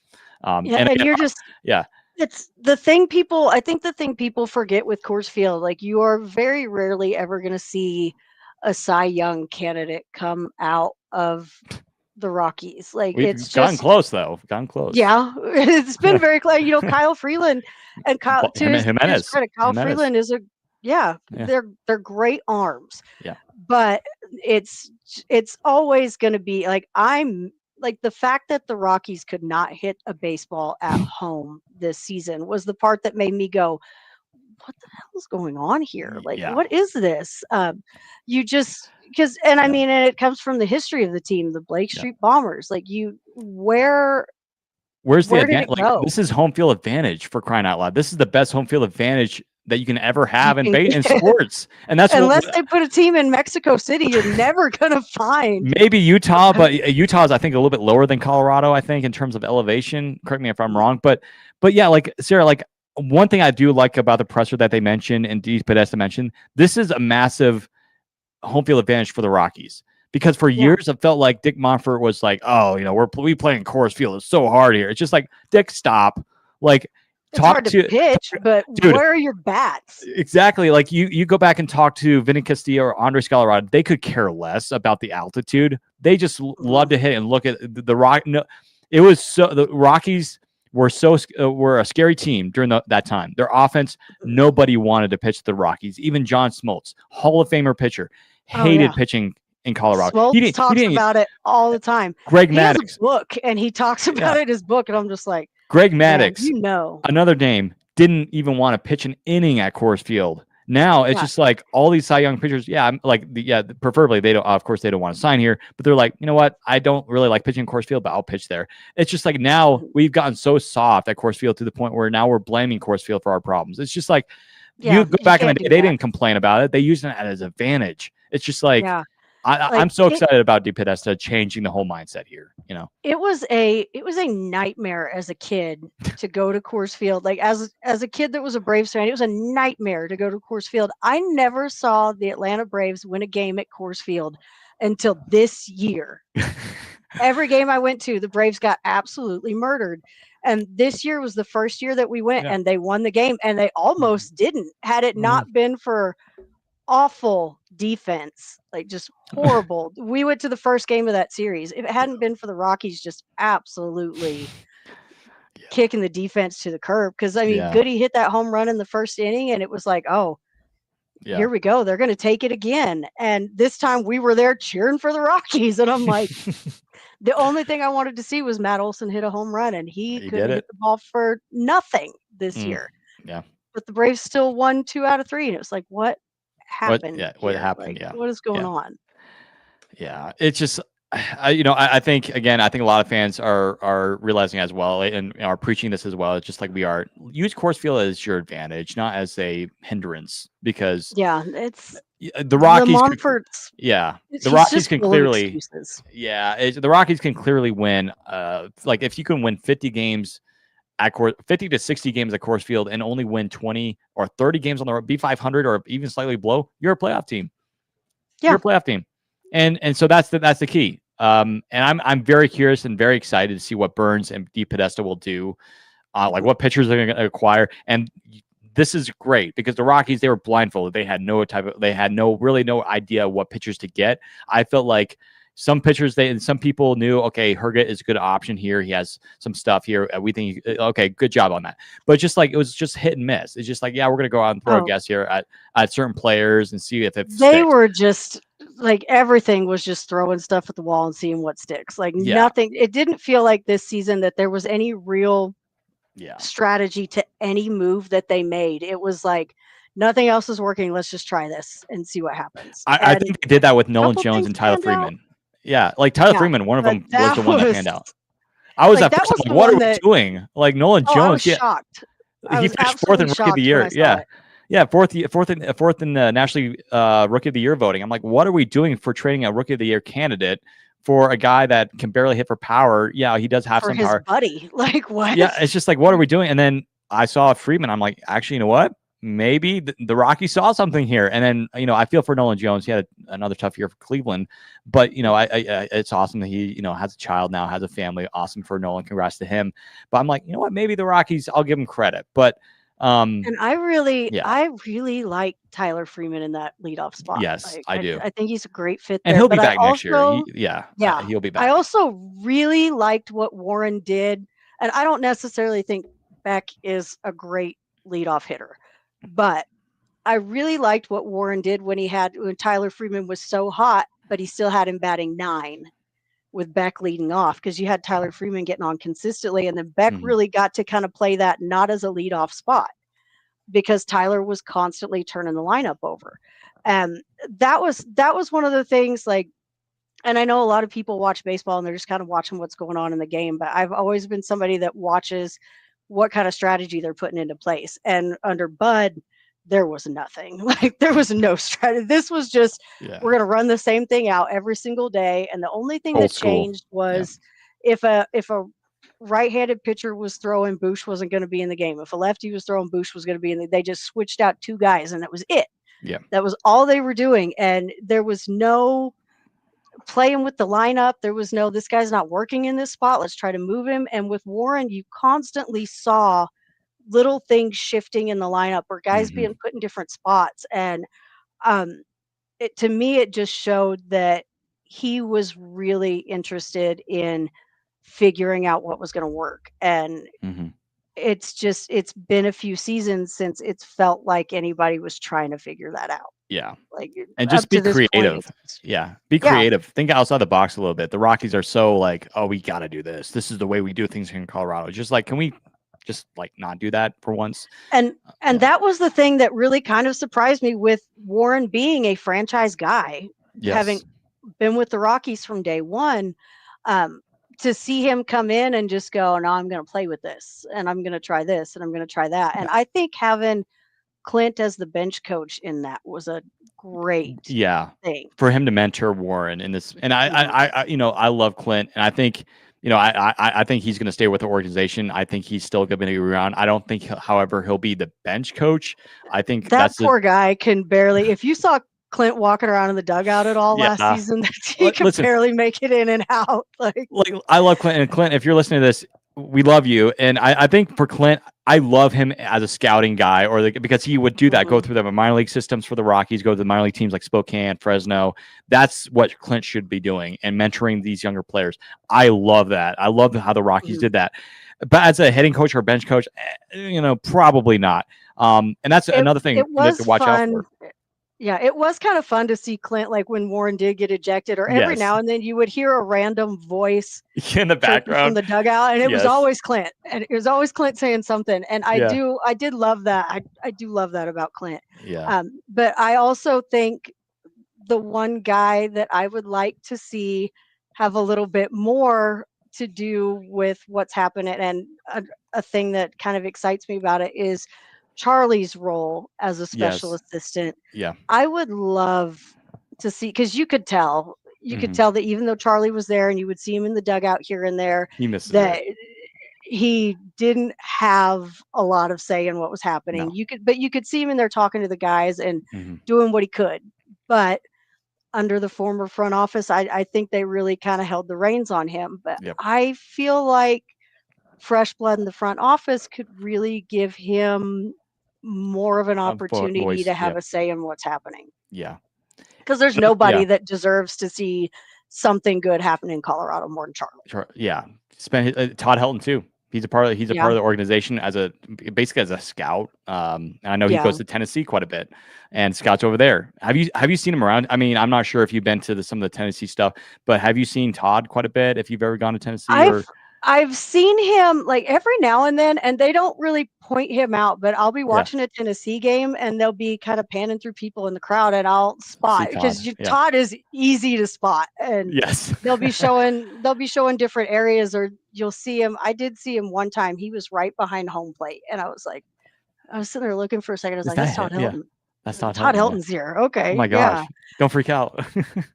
Yeah, And and again, you're just yeah. it's I think the thing people forget with Coors Field, like you are very rarely ever going to see a Cy Young candidate come out of the Rockies. Like it's We've gotten just close though. Gotten close. yeah, it's been very clear. Kyle Freeland and Kyle to his Jimenez. credit, Kyle Jimenez. Freeland is a yeah, Yeah. they're great arms. Yeah. But it's always going to be like I'm like the fact that the Rockies could not hit a baseball at home this season was the part that made me go, "What the hell is going on here? Like, Yeah. what is this?" You just because, and I Yeah. mean, and it comes from the history of the team, the Blake Yeah. Street Bombers. Like, Where's the where did advantage? it Like, go? this is home field advantage, for crying out loud. This is the best home field advantage that you can ever You have in can in sports. And that's unless they put a team in Mexico City, you're never gonna find maybe Utah, a better. but Utah is, I think, a little bit lower than Colorado, I think, in terms of elevation. Correct me if I'm Yeah. wrong. But yeah, like Sarah, like one thing I do like about the presser that they mentioned and Deep Podesta mentioned, this is a massive home field advantage for the Rockies. Because for Yeah. years it felt like Dick Monfort was like, oh, we play in Coors Field. It's so hard here. It's just like, Dick, stop. Like, It's hard to pitch, but dude, where are your bats? exactly. Like you go back and talk to Vinny Castillo or Andre Colorado, they could care less about the altitude. They just love to hit and look at the rock. No, it was so the Rockies were a scary team during that time. Their offense, nobody wanted to pitch the Rockies. Even John Smoltz, Hall of Famer pitcher, Oh yeah. hated pitching in Colorado. Smoltz He talks didn't. about it all the time. Greg He has a Maddux, book and he talks about yeah, it in his book, and I'm just like, Greg man, Maddux, you know. another name, didn't even want to pitch an inning at Coors Field. Now it's Yeah. just like all these Cy Young pitchers. Yeah, I'm like, preferably they don't. Of course, they don't want to sign here, but they're like, you know what? I don't really like pitching Coors Field, but I'll pitch there. It's just like now we've gotten so soft at Coors Field to the point where now we're blaming Coors Field for our problems. It's just like Yeah, you go back in the can't day, do they that. didn't complain about it. They used it as an advantage. It's just like Yeah. I'm Like so excited about DePodesta changing the whole mindset here. it was a nightmare as a kid to go to Coors Field. Like as a kid that was a Braves fan, it was a nightmare to go to Coors Field. I never saw the Atlanta Braves win a game at Coors Field until this year. Every game I went to, the Braves got absolutely murdered. And this year was the first year that we went Yeah. and they won the game, and they almost didn't, had it not been for awful defense, like just horrible. We went to the first game of that series. If it hadn't been for the Rockies just absolutely kicking the defense to the curb, because I mean, Yeah. Goody hit that home run in the first inning, and it was like, oh, Yeah. here we go. They're going to take it again. And this time we were there cheering for the Rockies, and I'm like, the only thing I wanted to see was Matt Olson hit a home run, and he He couldn't did hit it. the ball for nothing this year. Yeah. But the Braves still won 2 out of 3, and it was like, what happened What here? happened? Like, Yeah. what is going Yeah. on? Yeah. It's just I think again, I think a lot of fans are realizing as well and are preaching this as well. It's just like we are use Coors Field as your advantage, not as a hindrance, because Yeah, it's the Rockies Monfort's. the He's Rockies just can full of clearly excuses. the Rockies can clearly win like if you can win 50 games at 50 to 60 games at Coors Field and only win 20 or 30 games on the road, be 500 or even slightly below, you're a playoff team. Yeah. You're a playoff team. And so that's the key. And I'm very curious and very excited to see what Burns and DePodesta will do, like what pitchers they're going to acquire. And this is great because the Rockies, they were blindfolded. They had no idea what pitchers to get. I felt like some pitchers, some people knew, okay, Herget is a good option here. He has some stuff here. We think, okay, good job on that. But just like, it was just hit and miss. It's just like, yeah, we're going to go out and throw a guess here at certain players and see if it They sticks. were just like everything was just throwing stuff at the wall and seeing what sticks. Like nothing. It didn't feel like this season that there was any real strategy to any move that they made. It was like nothing else is working. Let's just try this and see what happens. I think they did that with Nolan couple Jones things and Tyler panned out. Freeman. Yeah, like Tyler Freeman, one of them was the one that panned out. I was like, at that first was like, the what are one we that doing? Like Nolan I was Jones, shocked. I he was finished fourth in absolutely Rookie of the shocked when Year. I saw it. Yeah, fourth in the Nationally Rookie of the Year voting. I'm like, what are we doing for trading a Rookie of the Year candidate for a guy that can barely hit for power? Yeah, he does have For some his power. buddy. Like what? Yeah, it's just like, what are we doing? And then I saw Freeman. I'm like, actually, you know what? Maybe the Rockies saw something here. And then, I feel for Nolan Jones. He had another tough year for Cleveland, but I it's awesome that he, has a child now, has a family. Awesome for Nolan. Congrats to him. But I'm like, you know what? Maybe the Rockies, I'll give him credit. But and I really like Tyler Freeman in that leadoff spot. Yes, like, I do. I think he's a great fit And there. he'll be but back next year. He'll be back. I also really liked what Warren did, and I don't necessarily think Beck is a great leadoff hitter, but I really liked what Warren did when Tyler Freeman was so hot, but he still had him batting 9 with Beck leading off, because you had Tyler Freeman getting on consistently, and then Beck really got to kind of play that not as a leadoff spot because Tyler was constantly turning the lineup over. And that was one of the things, like, and I know a lot of people watch baseball and they're just kind of watching what's going on in the game, but I've always been somebody that watches what kind of strategy they're putting into place. And under Bud, there was nothing. Like there was no strategy. This was just Yeah. we're going to run the same thing out every single day, and the only thing Old that school. changed Yeah. was if a right-handed pitcher was throwing, Bush wasn't going to be in the game. If a lefty was throwing, Bush was going to be in the, they just switched out two guys and that was it. Yeah. That was all they were doing, and there was no playing with the lineup. There was no, this guy's not working in this spot. Let's try to move him. And with Warren, you constantly saw little things shifting in the lineup or guys Hmm. being put in different spots. And um, it, to me, it just showed that he was really interested in figuring out what was going to work. And Hmm. it's been a few seasons since it's felt like anybody was trying to figure that out. Yeah. Like And up just be to this point, creative. Yeah. Be yeah. creative. Think outside the box a little bit. The Rockies are so like, oh, we got to do this. This is the way we do things here in Colorado. Just like, can we just like not do that for once? And Yeah. that was the thing that really kind of surprised me with Warren being a franchise guy, having Yes. been with the Rockies from day one. Um, to see him come in and just go, no, I'm going to play with this, and I'm going to try this, and I'm going to try that. And Yeah. I think having Clint as the bench coach in that was a great Yeah. thing. For him to mentor Warren in this, and Mhm. I you know, I love Clint, and I think, you know, I think he's going to stay with the organization. I think he's still going to be around. I don't think, however, he'll be the bench coach. I think That that's the poor guy can barely. If you saw Clint walking around in the dugout at all last yeah. season, he could Listen, barely make it in and out. Like, I love Clint, and Clint, if you're listening to this, we love you. And I think for Clint, I love him as a scouting guy, or because he would do that, go mhm, through the minor league systems for the Rockies, go to the minor league teams like Spokane, Fresno. That's what Clint should be doing and mentoring these younger players. I love that. I love how the Rockies mhm. did that. But as a hitting coach or a bench coach, you know, probably not. And that's it another thing it to was watch out fun. for. Yeah, it was kind of fun to see Clint, like when Warren did get ejected, or every Yes. now and then you would hear a random voice In the chirping from background. the dugout, and it was Yes. always Clint, and it was always Clint saying something. And Yeah. I did love that. I do love that about Clint. Yeah. But I also think the one guy that I would like to see have a little bit more to do with what's happening, and a thing that kind of excites me about it is Charlie's role as a special Yes. assistant. Yeah. I would love to see, because you could Hmm. tell that even though Charlie was there and you would see him in the dugout here and there, He misses that it. he didn't have a lot of say in what was happening. No. But you could see him in there talking to the guys and Hmm. doing what he could. But under the former front office, I think they really kind of held the reins on him. But Yep. I feel like fresh blood in the front office could really give him more of an opportunity Voice. to have Yep. a say in what's happening. Yeah. Because there's Yeah. nobody that deserves to see something good happen in Colorado more than Charlie. Sure. Yeah. Spent Todd Helton too. He's a part Yeah, of the organization as a basically as a scout. And I know he yeah. goes to Tennessee quite a bit and scouts over there. Have you seen him around? I mean, I'm not sure if you've been to some of the Tennessee stuff, but have you seen Todd quite a bit? If you've ever gone to Tennessee I've or I've seen him like every now and then, and they don't really point him out, but I'll be yeah, watching a Tennessee game and they'll be kind of panning through people in the crowd, and I'll see spot Todd. because Yeah. Todd is easy to spot, and Yes. they'll be showing different areas, or you'll see him. I did see him one time. He was right behind home plate, and I was like, I was sitting there looking for a second. I was Is like, that's that Todd him? Yeah. Hilton. That's Todd Todd Helton. Yeah. Hilton's here. Oh Okay, my yeah. gosh. Don't freak out.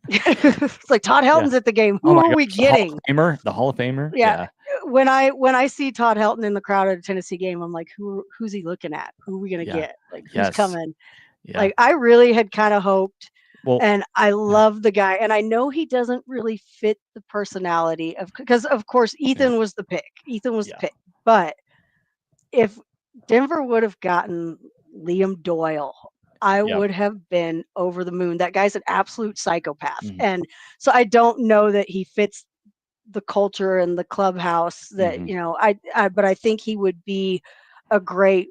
It's like Todd Yeah. Hilton's at the game. Oh Who my are we gosh. The Hall of getting? Famer. The Hall of Famer. Yeah, Yeah. when I see Todd Helton in the crowd at a Tennessee game, I'm like, who's he looking at? Who are we gonna Yeah. get? Like, who's Yes. coming? Yeah. Like, I really had kind of hoped, Well, and I yeah. love the guy, and I know he doesn't really fit the personality of, because of course Yeah. Ethan was the pick. Ethan was the Yeah. pick, but if Denver would have gotten Liam Doyle, I Yep. would have been over the moon. That guy's an absolute psychopath, Mhm. and so I don't know that he fits the culture and the clubhouse that, Mhm. but I think he would be a great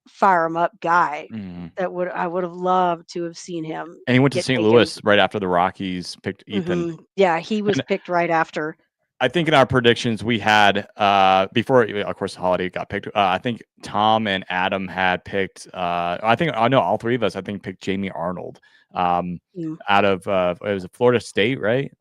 fire him up guy. Mhm. I would have loved to have seen him And he went to get St. taken. Louis right after the Rockies picked Ethan. Yeah, he was And picked right after. I think in our predictions we had before, of course, Holiday got picked. I think Tom and Adam had picked. I know all three of us. I think picked Jamie Arnold Mm, out of it was Florida State, right?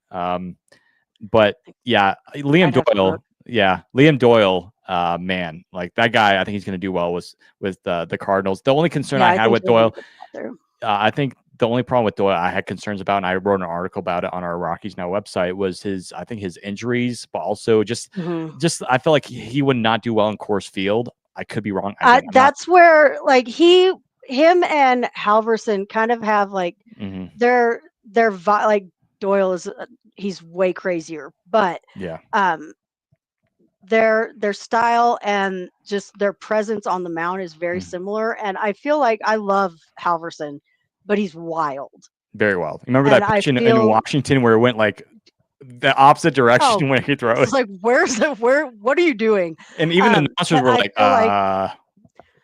But yeah, Liam I'd have to look. Doyle. Yeah, Liam Doyle. man, like that guy, I think he's going to do well with the Cardinals. The only concern Yeah, I I had think with he'll be a Doyle, good spot there. I think the only problem with Doyle I had concerns about, and I wrote an article about it on our Rockies Now website, was I think his injuries, but also Mhm. just I feel like he would not do well in Coors Field. I could be wrong. Again, I'm not. That's where like him and Halverson kind of have like Mhm. like Doyle is he's way crazier, but Yeah. um their style and just their presence on the mound is very Mhm. similar. And I feel like I love Halverson, but he's wild. Very well. Remember And that I pitch in feel Washington where it went like the opposite oh, direction when he it's throws, like what are you doing? and even the announcers But were I like, feel like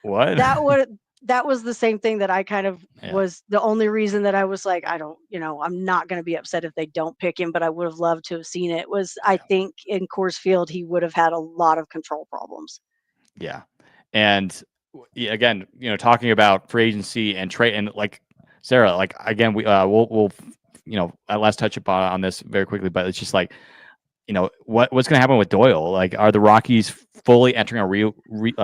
what? that would that was the same thing that I kind of Yeah. was the only reason that I was like, I don't, I'm not going to be upset if they don't pick him, but I would have loved to have seen it. Was I Yeah. think in Coors Field he would have had a lot of control problems. Yeah. And yeah, again, talking about free agency and trade, and like Sarah, like again, we'll let's touch upon on this very quickly, but it's just like, what's going to happen with Doyle? Like, are the Rockies fully entering a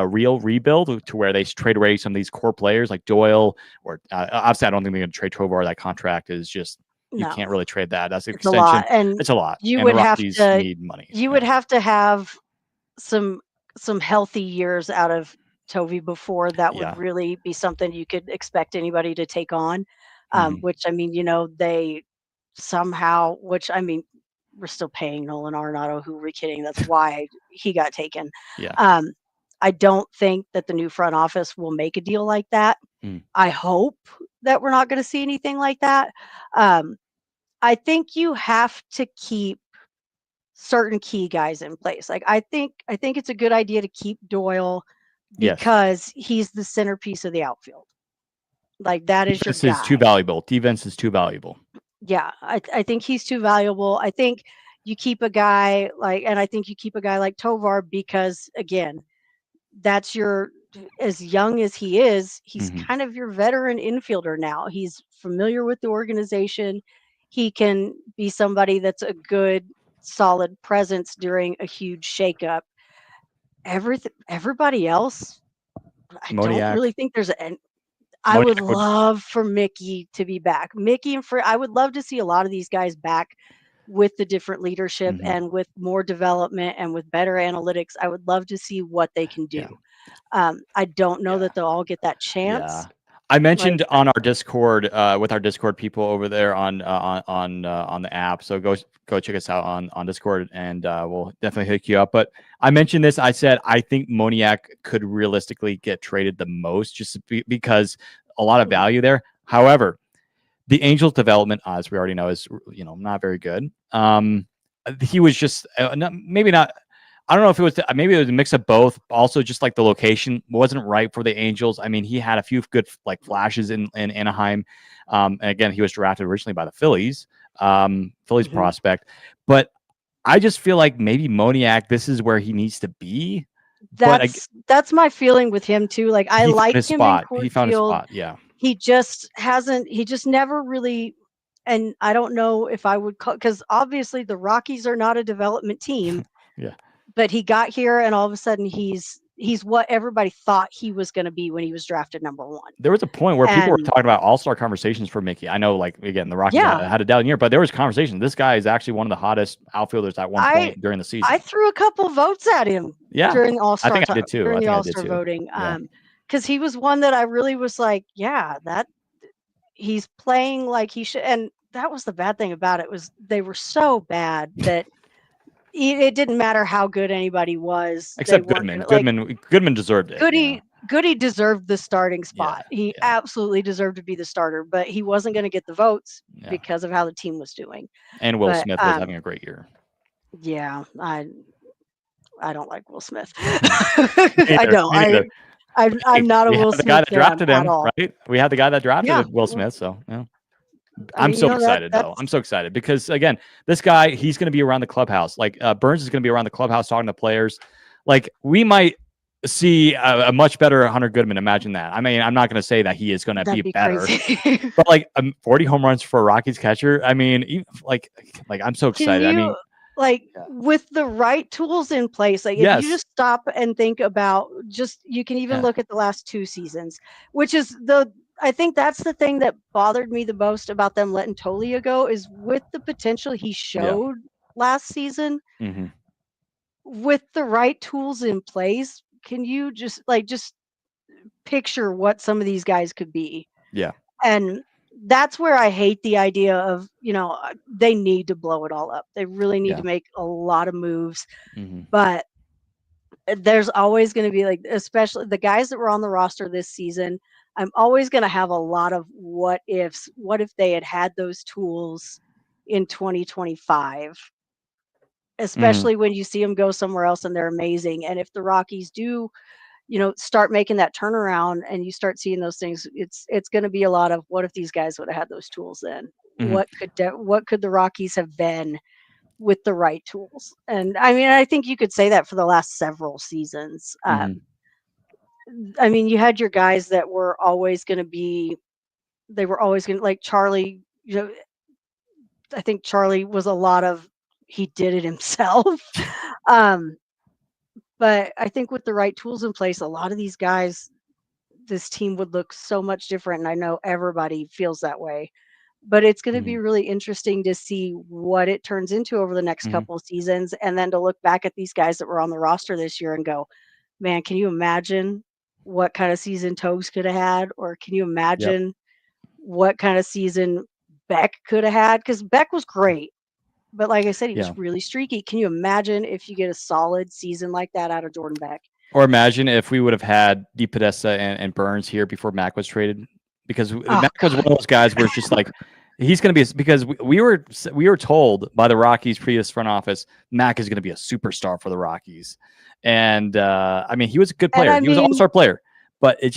real rebuild to where they trade away some of these core players like Doyle, or obviously I don't think they're going to trade Tovar. That contract is just, you No, can't really trade that. That's an it's a lot, extension. and It's a lot, you and the would have Rockies to need money. you Yeah. would have to have some some healthy years out of Tovi before that would Yeah. really be something you could expect anybody to take on. Hmm. Which I mean, they somehow, which I mean, we're still paying Nolan Arenado. Who we're kidding? That's why he got taken. Yeah. Um, I don't think that the new front office will make a deal like that. Mm. I hope that we're not going to see anything like that. Um, I think you have to keep certain key guys in place. Like I think it's a good idea to keep Doyle Yes. because he's the centerpiece of the outfield. Like that is your Defense is too guy. valuable. Defense is too valuable. Yeah, I think he's too valuable. I think you keep a guy like, and I think you keep a guy like Tovar because again, that's your as young as he is, he's Hmm. kind of your veteran infielder now. He's familiar with the organization. He can be somebody that's a good, solid presence during a huge shakeup. Everybody else, I don't Moniak. really think there's an. I would Moniak would. love for Mickey to be back. Mickey and for I would love to see a lot of these guys back with the different leadership Hmm. and with more development and with better analytics. I would love to see what they can Yeah. do. I don't know Yeah. that they'll all get that Yeah. chance. I Like, mentioned on our Discord, with our Discord people over there on the app. So go check us out on Discord, and we'll definitely hook you up. But I mentioned this. I said I think Moniak could realistically get traded the most, just because a lot of value there. However, the Angels' development, as we already know, is not very good. He was just maybe not. I don't know if it was maybe it was a mix of both. Also, just like the location wasn't right for the Angels. I mean, he had a few good like flashes in Anaheim. And again, he was drafted originally by the Phillies, Phillies mhm. prospect. But I just feel like maybe Moniak, this is where he needs to be. But That's my feeling with him too. Like I he found liked his him in spot. He Court found his Field. spot. Yeah. He just never really, and I don't know if I would call, because obviously the Rockies are not a development team, Yeah. but he got here and all of a sudden he's what everybody thought he was going to be when he was drafted number 1. There was a point where people were And talking about all-star conversations for Mickey. I know, like, again, the Rockies yeah, had a down year, but there was conversation. This guy is actually one of the hottest outfielders at one I point during the I season. threw a couple votes at him Yeah, during I All-Star think I did too. during I the think I did All-Star too. voting, Yeah. because he was one that I really was like, yeah, that he's playing like he should. And that was the bad thing about it was they were so bad that it didn't matter how good anybody was. They Except weren't Goodman. gonna like Goodman deserved it. Goody deserved the starting Yeah. spot. He Yeah. absolutely deserved to be the starter, but he wasn't going to get the votes Yeah. because of how the team was doing. And Will But Smith was having a great year. yeah, I don't like Will Smith. Me I neither. don't. Me neither. Hey, I'm not a we had Will the guy Smith that fan drafted at him, all. right? We had the guy that Yeah. drafted Will Smith. So, yeah. I I'm mean, so excited though. that's I'm so excited because again, this guy, he's going to be around the clubhouse. Like Burns is going to be around the clubhouse talking to players. Like we might see a much better Hunter Goodman. Imagine that. I mean, I'm not going to say that he is going to be that'd be better, crazy. but like 40 home runs for a Rockies catcher. I mean, like I'm so Can excited. I you mean, like Yeah. with the right tools in place, like if you Yes. just stop and think about just you can even Yeah. look at the last 2 seasons, which is the I think that's the thing that bothered me the most about them letting Tolia go is with the potential he Yeah. showed last season Hmm. with the right tools in place. Can you just picture what some of these guys could be? Yeah. And that's where I hate the idea of, they need to blow it all up. They really need Yeah. to make a lot of moves, Hmm. but there's always going to be like, especially the guys that were on the roster this season. I'm always going to have a lot of what ifs. What if they had had those tools in 2025? Hmm. Especially when you see them go somewhere else and they're amazing. And if the Rockies do, start making that turnaround and you start seeing those things, it's going to be a lot of what if these guys would have had those tools then? Hmm. What could the Rockies have been with the right tools? And I mean, I think you could say that for the last several seasons. Hmm. I mean, you had your guys that were always going to be, they were always going to like Charlie. I think Charlie was a lot of he did it himself. um, but I think with the right tools in place, a lot of these guys, this team would look so much different. And I know everybody feels that way. But it's going to be Hmm. really interesting to see what it turns into over the next Hmm. couple of seasons, and then to look back at these guys that were on the roster this year and go, man, can you imagine what kind of season Togs could have had? Or can you Yep. imagine what kind of season Beck could have had? Because Beck was great. But like I said, he Yeah. was really streaky. Can you imagine if you get a solid season like that out of Jordan Beck? Or imagine if we would have had DePodesta and Burns here before Mac was traded, because Oh Mac was one God. of those guys where it's just like he's going to be because we were told by the Rockies previous front office Mac is going to be a superstar for the Rockies, and I mean he was a good And player, I he was an all mean, star player, but it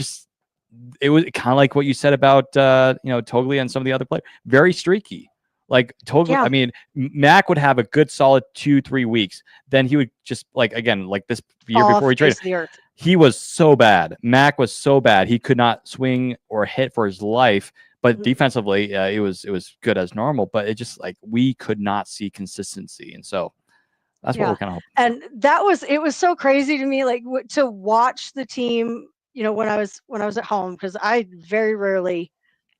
was kind of like what you said about Toglia and some of the other players, very streaky. Like Toglia, yeah. I mean, Mac would have a good solid 2-3 weeks, then he would just like again like this year Fall off before he the face traded. of the earth. He was so bad. Mac was so bad. He could not swing or hit for his life. But Mhm. defensively, it was good as normal. But it just like we could not see consistency, and so that's what Yeah, we're kind of hoping for. and it was so crazy to me, like, to watch the team, when I was at home, because I very rarely,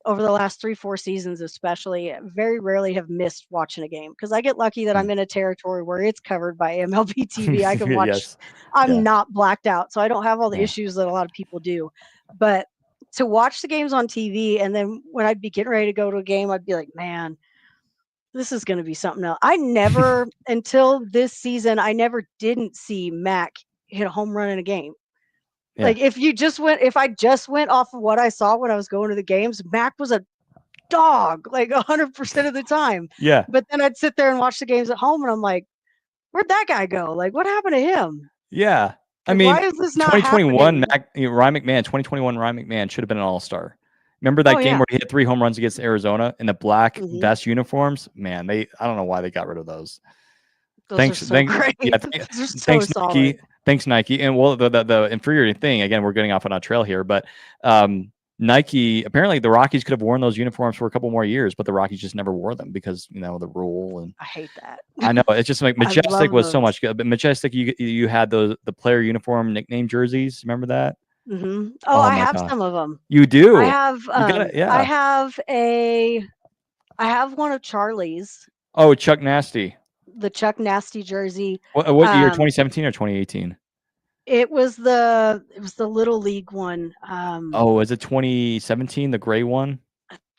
over the last 3, 4 seasons especially, very rarely have missed watching a game, because I get lucky that I'm Mm. in a territory where it's covered by MLB TV. I can watch Yes. I'm Yeah. not blacked out, so I don't have all the Yeah. issues that a lot of people do, but to watch the games on TV, and then when I'd be getting ready to go to a game, I'd be like, "Man, this is gonna be something else." I never until this season, I never didn't see Mac hit a home run in a game. Yeah. Like, if I just went off of what I saw when I was going to the games, Mac was a dog, like, 100% of the time. Yeah. But then I'd sit there and watch the games at home, and I'm like, "Where'd that guy go? Like, what happened to him? Yeah. I Like, why mean, is this not 2021 happening?" Ryan McMahon, 2021 Ryan McMahon should have been an all-star. Remember Oh, that game yeah. where he hit 3 home runs against Arizona in the black Mhm. vest uniforms? Man, I don't know why they got rid of those. Those are so great. Yeah, Those are so thanks solid. Nike, thanks Nike. And well, the infuriating thing again, we're getting off on a trail here, but Nike apparently the Rockies could have worn those uniforms for a couple more years, but the Rockies just never wore them because the rule. And I hate that. I know it's just like I Majestic love was so those. much good, but Majestic you had the player uniform nickname jerseys. Remember that? Mhm. Oh, Oh I my have gosh, some of them. you I do. have, You got it. I Yeah. have a I have one of Charlie's, Oh, Chuck Nasty. the Chuck Nasty jersey. What year? Um, 2017 or 2018? it was the little league one. Oh, is it 2017? The gray one.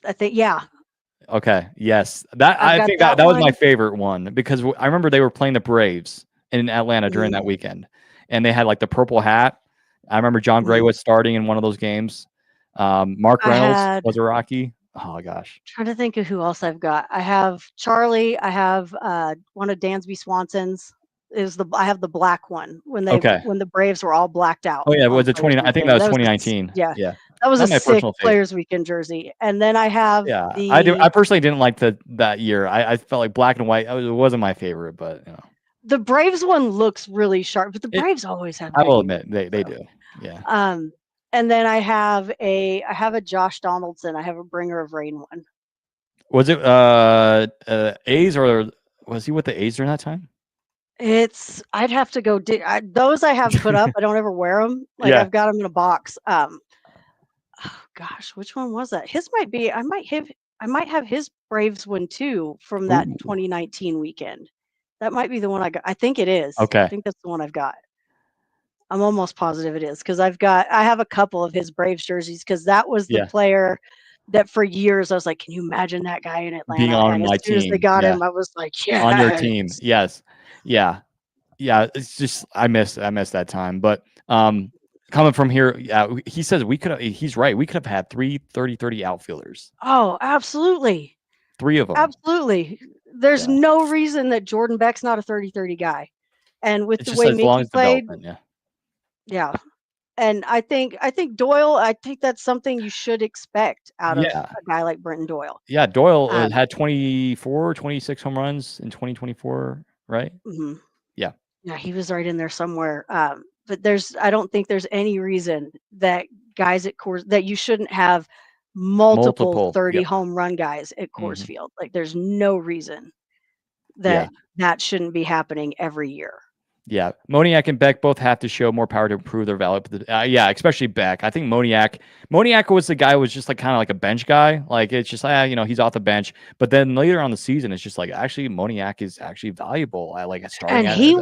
I think, yeah, Okay. Yes. That I've I got think that that that was my one. favorite one because I remember they were playing the Braves in Atlanta during that Mhm, weekend, and they had like the purple hat. I remember John Gray mhm. was starting in one of those games. Mark I Reynolds had was a Rocky. Oh gosh. trying to think of who else I've got. I have Charlie. I have one of Dansby Swanson's. I have the black one Okay. when the Braves were all blacked out Oh yeah. on Was it Players 29? I think that Weekend. was 2019. Yeah, Yeah. that was a Not my sick personal favorite. Players Weekend jersey. And then I have Yeah, I do. I the personally didn't like that year. I felt like black and white. It wasn't my favorite, but the Braves one looks really sharp, but the it. Braves always have I good will admit uniforms they though. do. Yeah. And then I have a Josh Donaldson. I have a Bringer of Rain one. Was it A's or was he with the A's during that time? I'd have to go those I have put up. I don't ever wear them. Like Yeah. I've got them in a box. Oh gosh, which one was that? His might be. I might have his Braves one too from that Ooh. 2019 weekend. That might be the one I got. I think it is. I Okay. think that's the one I've got. I'm almost positive it is because I have a couple of his Braves jerseys because that was the Yeah. player that for years I was like, can you imagine that guy in Being Atlanta? on And as my soon as they team. got Yeah. him, I was like, On your yes. team. Yes. Yeah. Yeah. It's just I miss that time. But coming from here, yeah, he says he's right. We could have had 3 30 outfielders. Oh, absolutely. 3 of them. Absolutely. There's Yeah. no reason that Jordan Beck's not a 30-30 guy. And with It's the just way as long Mickey as played, development. Yeah. yeah. And I think Doyle, I think that's something you should expect out of Yeah. a guy like Brenton Doyle. Yeah. Doyle Um, had 24, 26 home runs in 2024, right? mhm. Yeah. Yeah, he was right in there somewhere. But I don't think there's any reason that guys at Coors that you shouldn't have multiple Multiple. 30 Yep. home run guys at Coors Hmm. Field. Like there's no reason Yeah. that that shouldn't be happening every year. Yeah, Moniak and Beck both have to show more power to improve their value. Yeah, especially Beck. I think Moniak was the guy who was just like kind of like a bench guy. Like it's just he's off the bench. But then later on the season, it's just like actually Moniak is actually valuable. I like starting And at he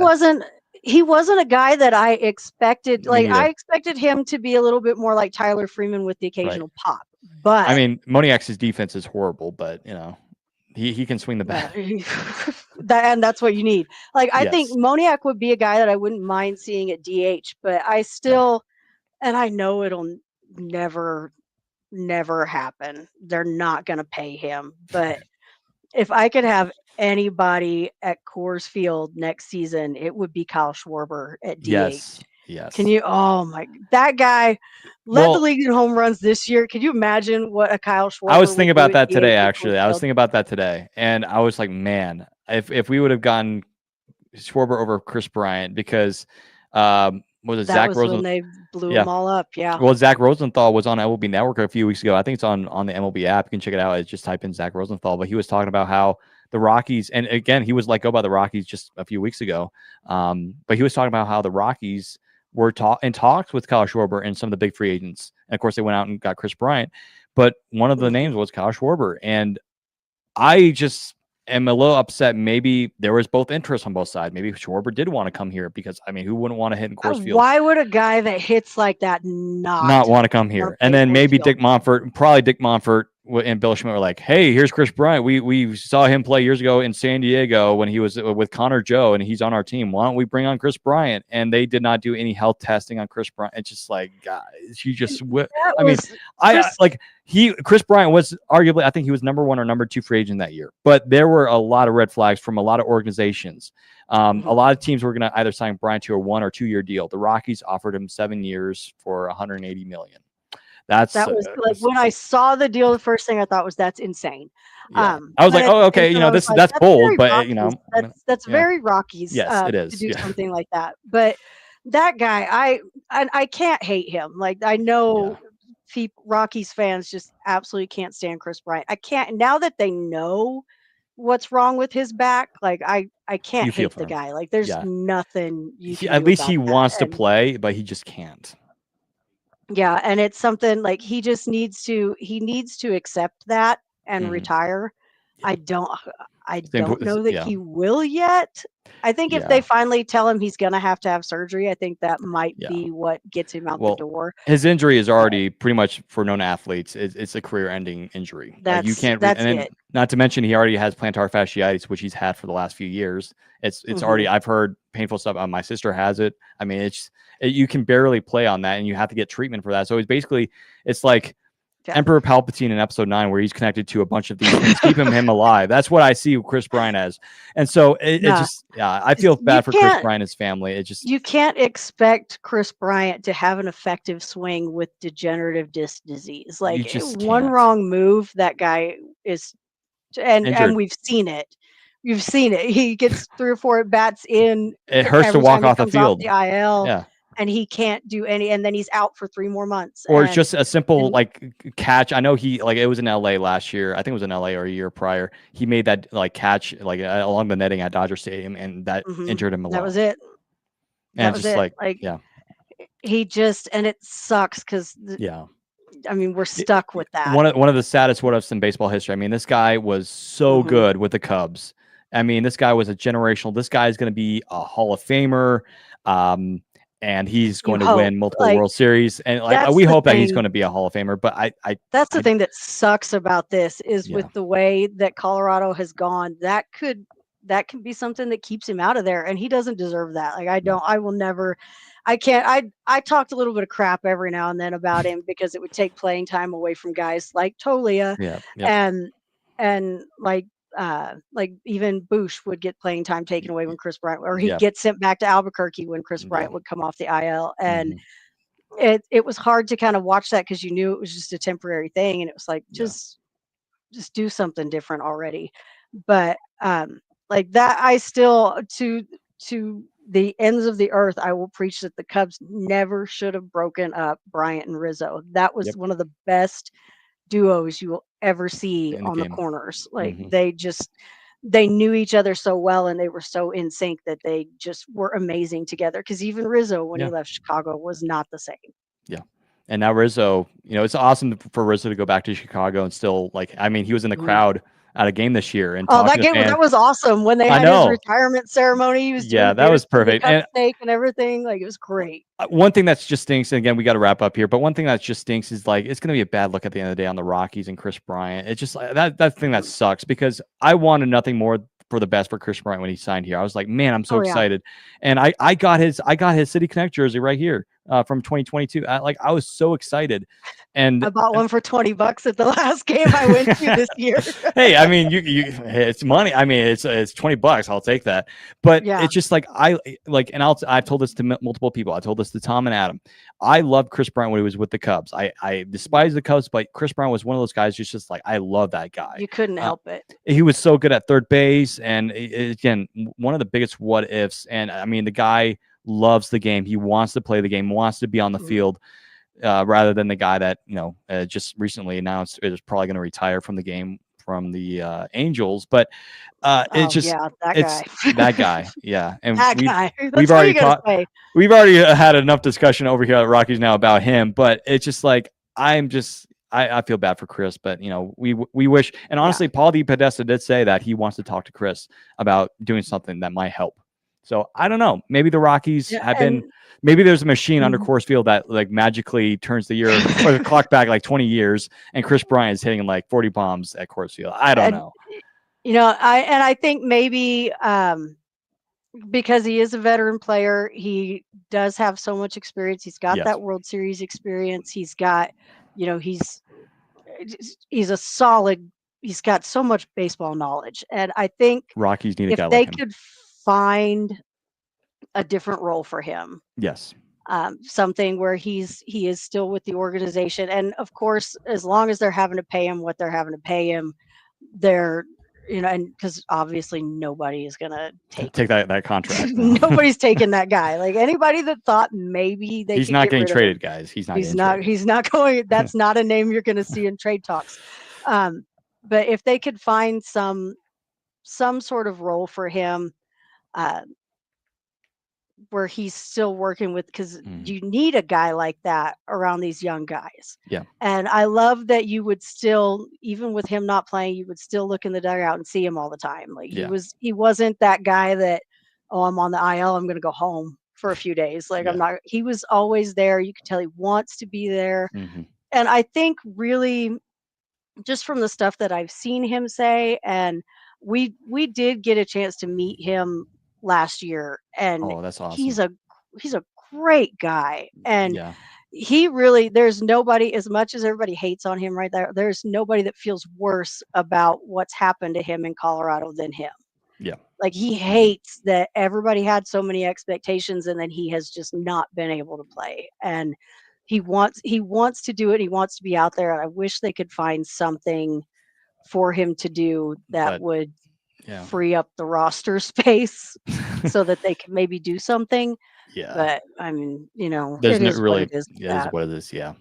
wasn't a guy that I expected. me Like I neither. expected him to be a little bit more like Tyler Freeman with the Right. occasional pop. I But mean, Moniak's defense is horrible, but he can swing the well, bat. and that's what you need. Like I think Yes. Moniak would be a guy that I wouldn't mind seeing at DH, but I Yeah. still and I know it'll never never happen. They're not going to pay him, but if I could have anybody at Coors Field next season, it would be Kyle Schwarber at DH. Yes. Can Yes. you? Oh my, that guy led the Well, league in home runs this year. Can you imagine what a Kyle I was Schwarber thinking would do about at that DH today. at Coors Actually, I was Field? thinking about that today, and I was like, man, if we would have gotten Schwarber over Chris Bryant because was it That Zach was when Rosen? they blew Yeah. them all up. Yeah. Well, Zach Rosenthal was on MLB Network a few weeks ago. I think it's on the MLB app. You can check it out. It's just type in Zach Rosenthal. But he was talking about how the Rockies, and again, he was let go by the Rockies just a few weeks ago. But he was talking about how the Rockies were in talks with Kyle Schwarber and some of the big free agents. And of course, they went out and got Chris Bryant. But one of the Mhm. names was Kyle Schwarber. And I just am a little upset. Maybe there was both interest on both sides. Maybe Schwarber did want to come here because, I mean, who wouldn't want to hit in Coors Field? Why would a guy that hits like that not Not want to come want here. to And play at then Coors maybe Field? probably Dick Monfort and Bill Schmidt were like, "Hey, here's Chris Bryant. We saw him play years ago in San Diego when he was with Connor Joe, and he's on our team. Why don't we bring on Chris Bryant?" And they did not do any health testing on Chris Bryant. It's just like, guys, you just. That I mean, was I Chris. like Chris Bryant was arguably, I think he was number 1 or number 2 free agent that year, but there were a lot of red flags from a lot of organizations. A Mhm. lot of teams were going to either sign Bryant to a 1 or 2 year deal. The Rockies offered him 7 years for 180 million. That's That was like when I saw the deal, the first thing I thought was that's insane. yeah. I was But like, at oh, the same okay, time, I was like, that's that's bold, very but Rockies. That's yeah, very Rockies yes, it to is, do yeah, something like that. But that guy, I can't hate him. Like I yeah. know Rockies fans just absolutely can't stand Chris Bryant. I can't now that they know what's wrong with his back. Like I can't You feel hate for the him, guy. Like there's yeah. nothing you can At do least about he that. wants to And play, but he just can't. yeah, and it's something like he needs to accept that and Hmm. retire. Yeah, I don't I same. don't know that Yeah, he will yet. I think if they yeah, finally tell him he's gonna have to have surgery, I think that might yeah. be what gets him out the Well, door. his injury is But already pretty much for known athletes. It's a career-ending injury. Like you that's can't, that's and then it. not to mention he already has plantar fasciitis, which he's had for the last few years. It's already. Mhm. I've heard painful stuff. My sister has it. I mean, you can barely play on that, and you have to get treatment for that. So it's like Yeah. Emperor Palpatine in Episode 9, where he's connected to a bunch of these things, keeping him alive. That's what I see Chris Bryant as. And so it Yeah. just, yeah, I feel You bad for Chris can't Bryant and his family. It just you can't expect Chris Bryant to have an effective swing with degenerative disc disease. you Like just one can't. wrong move, that guy is and Injured. we've seen it. You've seen it. He gets 3 or 4 at bats in It hurts to every walk time he off the comes off field. the IL, Yeah. and he can't do any, and then he's out for 3 more months. Or it's just a simple And like catch. I know he like it was in LA last year. I think it was in LA or a year prior. He made that like catch like along the netting at Dodger Stadium, and that injured him a that lot. was it. And That it's was just it. like, Like yeah, he just, and it sucks because yeah. I mean we're stuck with that. One of the saddest what ifs in baseball history. I mean, this guy was so Hmm. good with the Cubs. I mean, this guy was a generational. This guy is going to be a Hall of Famer, um, and he's You going to hope, win multiple like World Series. And like that's we the hope that he's going thing. to be a Hall of Famer. But That's the I thing that sucks about this is with yeah, the way that Colorado has gone. That can be something that keeps him out of there, and he doesn't deserve that. Like no, I will never. I can't. I talked a little bit of crap every now and then about him because it would take playing time away from guys like Tolia, yeah, yep, and and like even Bush would get playing time taken away when Chris Bryant, or he'd yeah, get sent back to Albuquerque when Chris yeah, Bryant would come off the IL, and hmm it was hard to kind of watch that because you knew it was just a temporary thing, and it was like yeah, just do something different already. But like that, I still to the ends of the earth, I will preach that the Cubs never should have broken up Bryant and Rizzo. That was yep. one of the best duos you will ever see In the on the game, corners. Like hmm they knew each other so well and they were so in sync that they just were amazing together. Because even Rizzo, when he yeah. left Chicago, was not the same. Yeah. And now Rizzo, it's awesome for Rizzo to go back to Chicago and still like, I mean, he was in the Mhm. crowd at a game this year and Oh, talking to fans. that was awesome when they I had his know. retirement ceremony. He was Yeah, doing that beers was from the perfect. And cupcake and everything. Like it was great. one thing that's just stinks, and again, we got to wrap up here, but one thing that just stinks is like it's going to be a bad look at the end of the day on the Rockies and Chris Bryant. It's just like that thing that sucks because I wanted nothing more for the best for Chris Bryant when he signed here. I was like, man, I'm so Oh yeah. excited, and I got his City Connect jersey right here from 2022. I was so excited, and I bought one for $20 at the last game I went to this year. hey, I mean, hey, it's money. I mean, it's $20. I'll take that. But Yeah. it's just like I like, and I've told this to multiple people. I told this to Tom and Adam. I loved Chris Bryant when he was with the Cubs. I despise the Cubs, but Chris Bryant was one of those guys. Just like I love that guy. You couldn't Uh, help it. he was so good at third base, and again, one of the biggest what ifs. And I mean, the guy loves the game. He wants to play the game, wants to be on the Mhm. field rather than the guy that just recently announced is probably going to retire from the game from the Angels. But Oh yeah, that it's guy. that guy, yeah. And That guy. we've That's all you already gotta talked. say. We've already had enough discussion over here at Rockies now about him, but it's just like I feel bad for Chris, but we wish. And Yeah. honestly, Paul DePodesta did say that he wants to talk to Chris about doing something that might help. So I don't know. Maybe the Rockies Yeah, have been. and Maybe there's a machine under mhm. Coors Field that like magically turns the year or the clock back like 20 years, and Chris Bryant is hitting like 40 bombs at Coors Field. I don't And know. I think maybe because he is a veteran player, he does have so much experience. He's got Yes, that World Series experience. He's got, he's he's a solid. He's got so much baseball knowledge, and I think Rockies need a if guy like they him. could find a different role for him, Yes. something where he is still with the organization, and of course, as long as they're having to pay him what they're having to pay him, they're and because obviously nobody is gonna take Take that contract. No. nobody's taking that guy. Like anybody that thought maybe they He's could not get getting rid of him, traded, guys. He's not getting traded. he's not going. That's not a name you're going to see in trade talks. Um, but if they could find some sort of role for him, uh, where he's still working with, because Mhm. you need a guy like that around these young guys. Yeah. And I love that you would still, even with him not playing, you would still look in the dugout and see him all the time. Like Yeah. he wasn't that guy that, oh, I'm on the IL, I'm gonna go home for a few days. Like I'm Yeah. not, he was always there. You could tell he wants to be there. hmm And I think really just from the stuff that I've seen him say, and we did get a chance to meet him last year, and Oh, that's he's awesome. a he's a great guy, and Yeah. he really, there's nobody, as much as everybody hates on him right there, there's nobody that feels worse about what's happened to him in Colorado than him. Yeah. Like he hmm hates that everybody had so many expectations and then he has just not been able to play. And he wants to do it. He wants to be out there. And I wish they could find something for him to do that But would Yeah. free up the roster space so that they can maybe do something. Yeah. But I mean, There's it no is really, what it is. it is what it is. Yeah.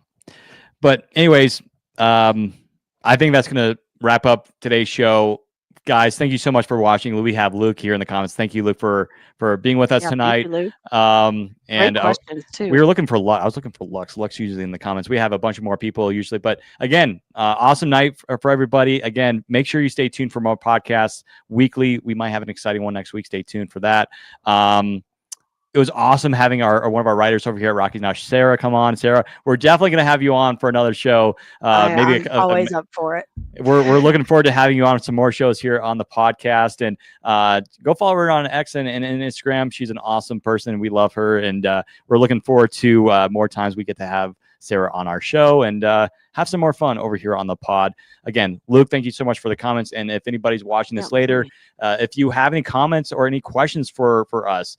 But anyways, I think that's going to wrap up today's show. Guys, thank you so much for watching. We have Luke here in the comments. Thank you, Luke, for being with us Yeah, thank you, Luke. and Great questions too. we were looking for Lux. I was looking for Lux. Lux usually in the comments. We have a bunch of more people usually, but again, awesome night for everybody. Again, make sure you stay tuned for more podcasts weekly. We might have an exciting one next week. Stay tuned for that. It was awesome having our one of our writers over here at Rockies Now, Sarah, come on. Sarah, we're definitely going to have you on for another show. I'm always up for it. We're looking forward to having you on some more shows here on the podcast, and go follow her on X and Instagram. She's an awesome person, and we love her, and we're looking forward to more times we get to have Sarah on our show and have some more fun over here on the pod. Again, Luke, thank you so much for the comments. And if anybody's watching this later, if you have any comments or any questions for us,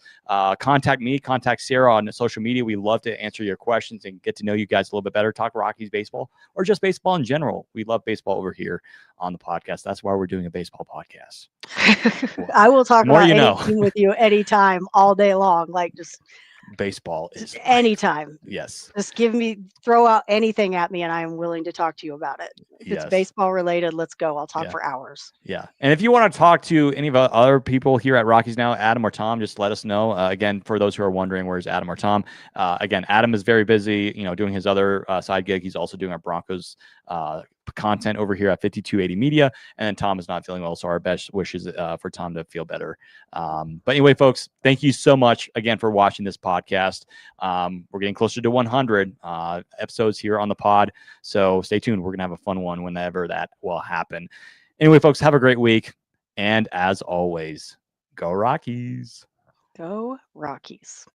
contact me, contact Sarah on social media. We love to answer your questions and get to know you guys a little bit better, talk Rockies baseball or just baseball in general. We love baseball over here on the podcast. That's why we're doing a baseball podcast. I will talk about anything with you anytime, all day long. Like just baseball is anytime. Yes. Just throw out anything at me and I am willing to talk to you about it. If it's baseball related, let's go. I'll talk for hours. Yeah. And if you want to talk to any of the other people here at Rockies Now, Adam or Tom, just let us know. Again, for those who are wondering, where's Adam or Tom? Again, Adam is very busy, doing his other side gig. He's also doing our Broncos content over here at 5280 Media. And then Tom is not feeling well, so our best wishes for Tom to feel better. But anyway, folks, thank you so much again for watching this podcast. We're getting closer to 100 episodes here on the pod, so stay tuned. We're gonna have a fun one whenever that will happen. Anyway, folks, have a great week, and as always, go Rockies. Go Rockies.